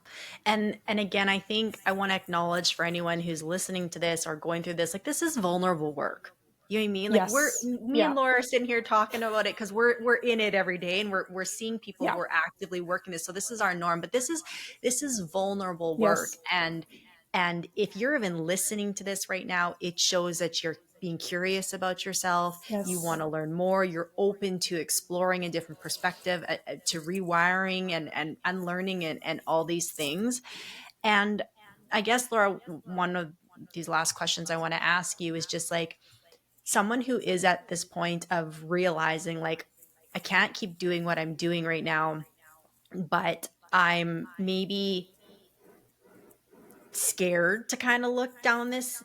Speaker 1: And again, I think I want to acknowledge for anyone who's listening to this or going through this, like this is vulnerable work. You know what I mean? Like
Speaker 2: Yes.
Speaker 1: me and
Speaker 2: Yeah.
Speaker 1: Laura are sitting here talking about it because we're in it every day and we're seeing people
Speaker 2: Yeah.
Speaker 1: who are actively working this. So this is our norm, but this is vulnerable work.
Speaker 2: Yes.
Speaker 1: And if you're even listening to this right now, it shows that being curious about yourself. You
Speaker 2: Yes.
Speaker 1: want to learn more. You're open to exploring a different perspective, to rewiring and unlearning and all these things. And I guess, Laura, one of these last questions I want to ask you is just like, someone who is at this point of realizing, like, I can't keep doing what I'm doing right now, but I'm maybe scared to kind of look down this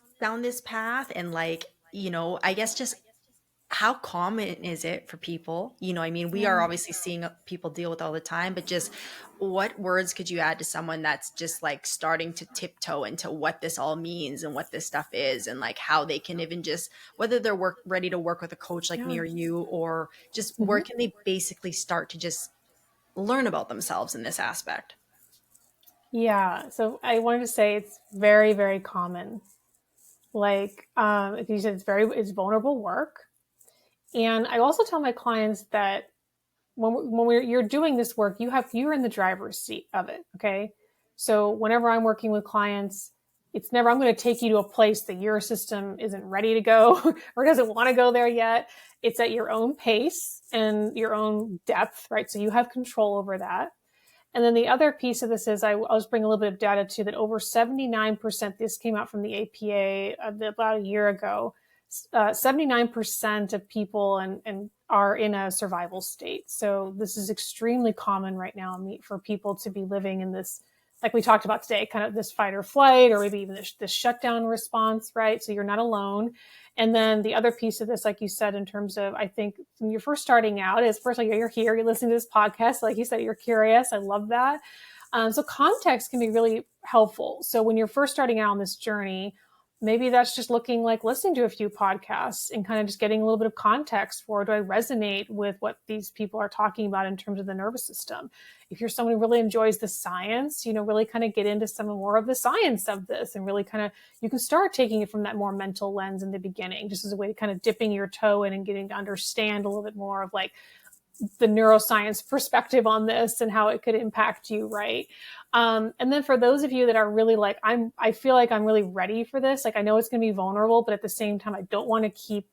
Speaker 1: path. And like, I guess just how common is it for people? I mean, we are
Speaker 2: Yeah.
Speaker 1: obviously seeing people deal with all the time, but just what words could you add to someone that's just like starting to tiptoe into what this all means and what this stuff is, and like how they can even just, whether they're ready to work with a coach like me
Speaker 2: Yeah.
Speaker 1: or you, or just where
Speaker 2: Mhm.
Speaker 1: can they basically start to just learn about themselves in this aspect?
Speaker 2: Yeah. So I wanted to say it's very, very common. Like, if you said it's vulnerable work. And I also tell my clients that you're doing this work, you're in the driver's seat of it. Okay. So whenever I'm working with clients, it's never, I'm going to take you to a place that your system isn't ready to go or doesn't want to go there yet. It's at your own pace and your own depth, right? So you have control over that. And then the other piece of this is I'll just bring a little bit of data too, that over 79%, this came out from the APA about a year ago, 79% of people and are in a survival state. So this is extremely common right now for people to be living in this, like we talked about today, kind of this fight or flight, or maybe even this shutdown response, right? So you're not alone. And then the other piece of this, like you said, in terms of, I think when you're first starting out, is first of all, you're here, you're listening to this podcast. Like you said, you're curious. I love that. So context can be really helpful. So when you're first starting out on this journey, maybe that's just looking like listening to a few podcasts and kind of just getting a little bit of context for, do I resonate with what these people are talking about in terms of the nervous system? If you're someone who really enjoys the science, really kind of get into some more of the science of this, and really kind of, you can start taking it from that more mental lens in the beginning, just as a way to kind of dipping your toe in and getting to understand a little bit more of like the neuroscience perspective on this and how it could impact you, right? And then for those of you that are really like, I feel like I'm really ready for this. Like I know it's going to be vulnerable, but at the same time, I don't want to keep,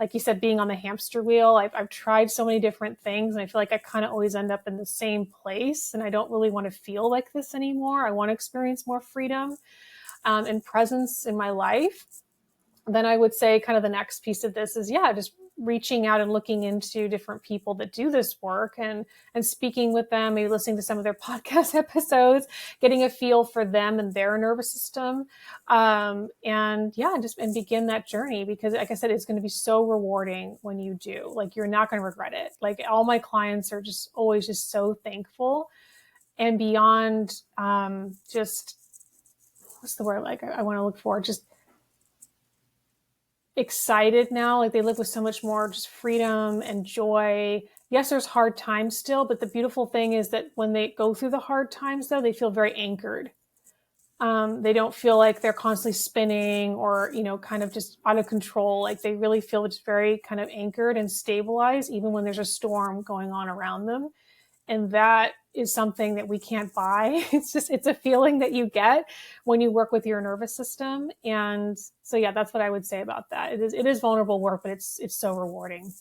Speaker 2: like you said, being on the hamster wheel. I've tried so many different things, and I feel like I kind of always end up in the same place. And I don't really want to feel like this anymore. I want to experience more freedom and presence in my life. Then I would say kind of the next piece of this is, yeah, just reaching out and looking into different people that do this work and speaking with them, maybe listening to some of their podcast episodes, getting a feel for them and their nervous system. And yeah, and begin that journey, because like I said, it's going to be so rewarding when you do. Like you're not going to regret it. Like all my clients are just always just so thankful and beyond just, what's the word, like I want to look for, just excited now. Like they live with so much more just freedom and joy. Yes, there's hard times still, but the beautiful thing is that when they go through the hard times, though, they feel very anchored. They don't feel like they're constantly spinning or, kind of just out of control. Like they really feel just very kind of anchored and stabilized, even when there's a storm going on around them. And that is something that we can't buy. It's a feeling that you get when you work with your nervous system. And so, yeah, that's what I would say about that. It is vulnerable work, but it's so rewarding.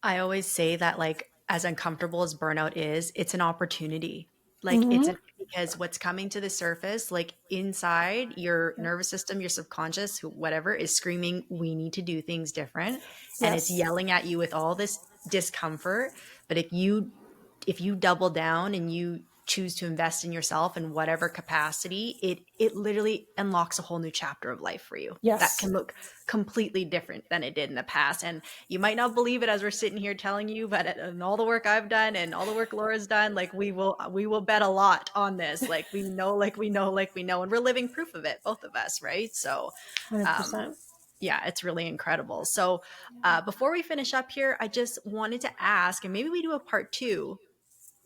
Speaker 1: I always say that, like, as uncomfortable as burnout is, it's an opportunity. Like,
Speaker 2: Mm-hmm.
Speaker 1: because what's coming to the surface, like inside your
Speaker 2: Yeah.
Speaker 1: nervous system, your subconscious, whatever, is screaming, we need to do things different. And it's
Speaker 2: Yes.
Speaker 1: yelling at you with all this discomfort. But if you double down and you choose to invest in yourself in whatever capacity, it literally unlocks a whole new chapter of life for you that
Speaker 2: Yes.
Speaker 1: can look completely different than it did in the past. And you might not believe it as we're sitting here telling you, but in all the work I've done and all the work Laura's done, like we will bet a lot on this. Like we know, like we know, like we know, and we're living proof of it, both of us, right? So, um,
Speaker 2: 100%.
Speaker 1: yeah, it's really incredible. So, before we finish up here, I just wanted to ask, and maybe we do a part two.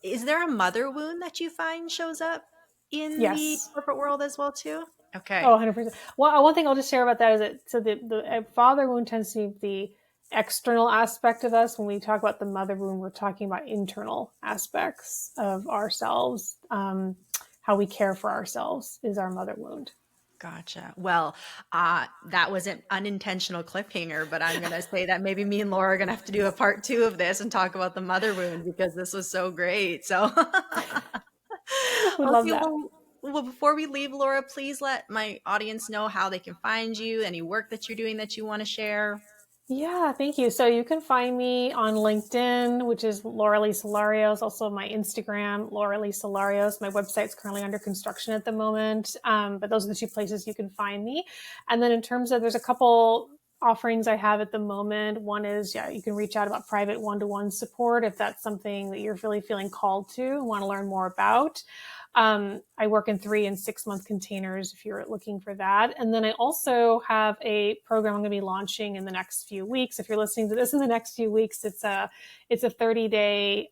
Speaker 1: Is there a mother wound that you find shows up in the
Speaker 2: Yes.
Speaker 1: corporate world as well too?
Speaker 2: Oh,
Speaker 1: Okay.
Speaker 2: 100%. Well, one thing I'll just share about that is that, so the father wound tends to be the external aspect of us. When we talk about the mother wound, we're talking about internal aspects of ourselves. How we care for ourselves is our mother wound.
Speaker 1: Gotcha. Well, that was an unintentional cliffhanger, but I'm going to say that maybe me and Laura are going to have to do a part two of this and talk about the mother wound because this was so great. So,
Speaker 2: Would love
Speaker 1: okay,
Speaker 2: that.
Speaker 1: well, before we leave, Laura, please let my audience know how they can find you, any work that you're doing that you want to share.
Speaker 2: Yeah, thank you. So you can find me on LinkedIn, which is Laura Larios. Also, my Instagram, Laura Larios. My website's currently under construction at the moment, but those are the two places you can find me. And then in terms of, there's a couple offerings I have at the moment. One is, yeah, you can reach out about private one-to-one support if that's something that you're really feeling called to and want to learn more about. I work in 3 and 6 month containers if you're looking for that. And then I also have a program I'm going to be launching in the next few weeks. If you're listening to this in the next few weeks, it's a 30-day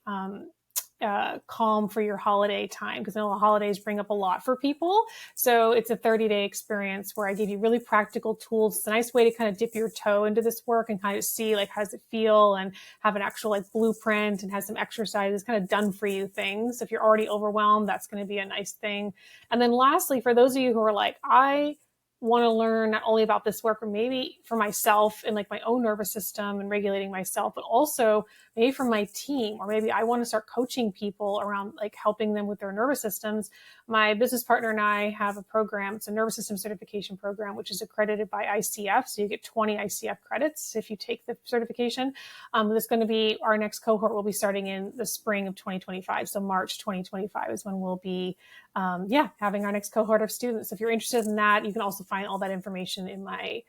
Speaker 2: calm for your holiday time, because I know the holidays bring up a lot for people. So it's a 30-day experience where I give you really practical tools. It's a nice way to kind of dip your toe into this work and kind of see like how does it feel, and have an actual like blueprint and has some exercises, kind of done for you things. If you're already overwhelmed, that's going to be a nice thing. And then lastly, for those of you who are like, I want to learn not only about this work, or maybe for myself and like my own nervous system and regulating myself, but also maybe for my team, or maybe I want to start coaching people around like helping them with their nervous systems. My business partner and I have a program. It's a nervous system certification program, which is accredited by ICF. So you get 20 ICF credits if you take the certification. That's going to be our next cohort. Will be starting in the spring of 2025. So March 2025 is when we'll be having our next cohort of students. If you're interested in that, you can also find all that information in my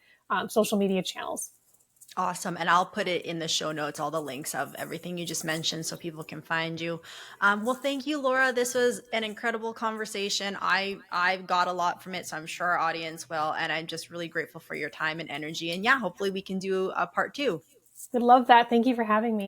Speaker 2: social media channels.
Speaker 1: Awesome. And I'll put it in the show notes, all the links of everything you just mentioned so people can find you. Well, thank you, Laura. This was an incredible conversation. I've got a lot from it, so I'm sure our audience will. And I'm just really grateful for your time and energy. And yeah, hopefully we can do a part two.
Speaker 2: Would love that. Thank you for having me.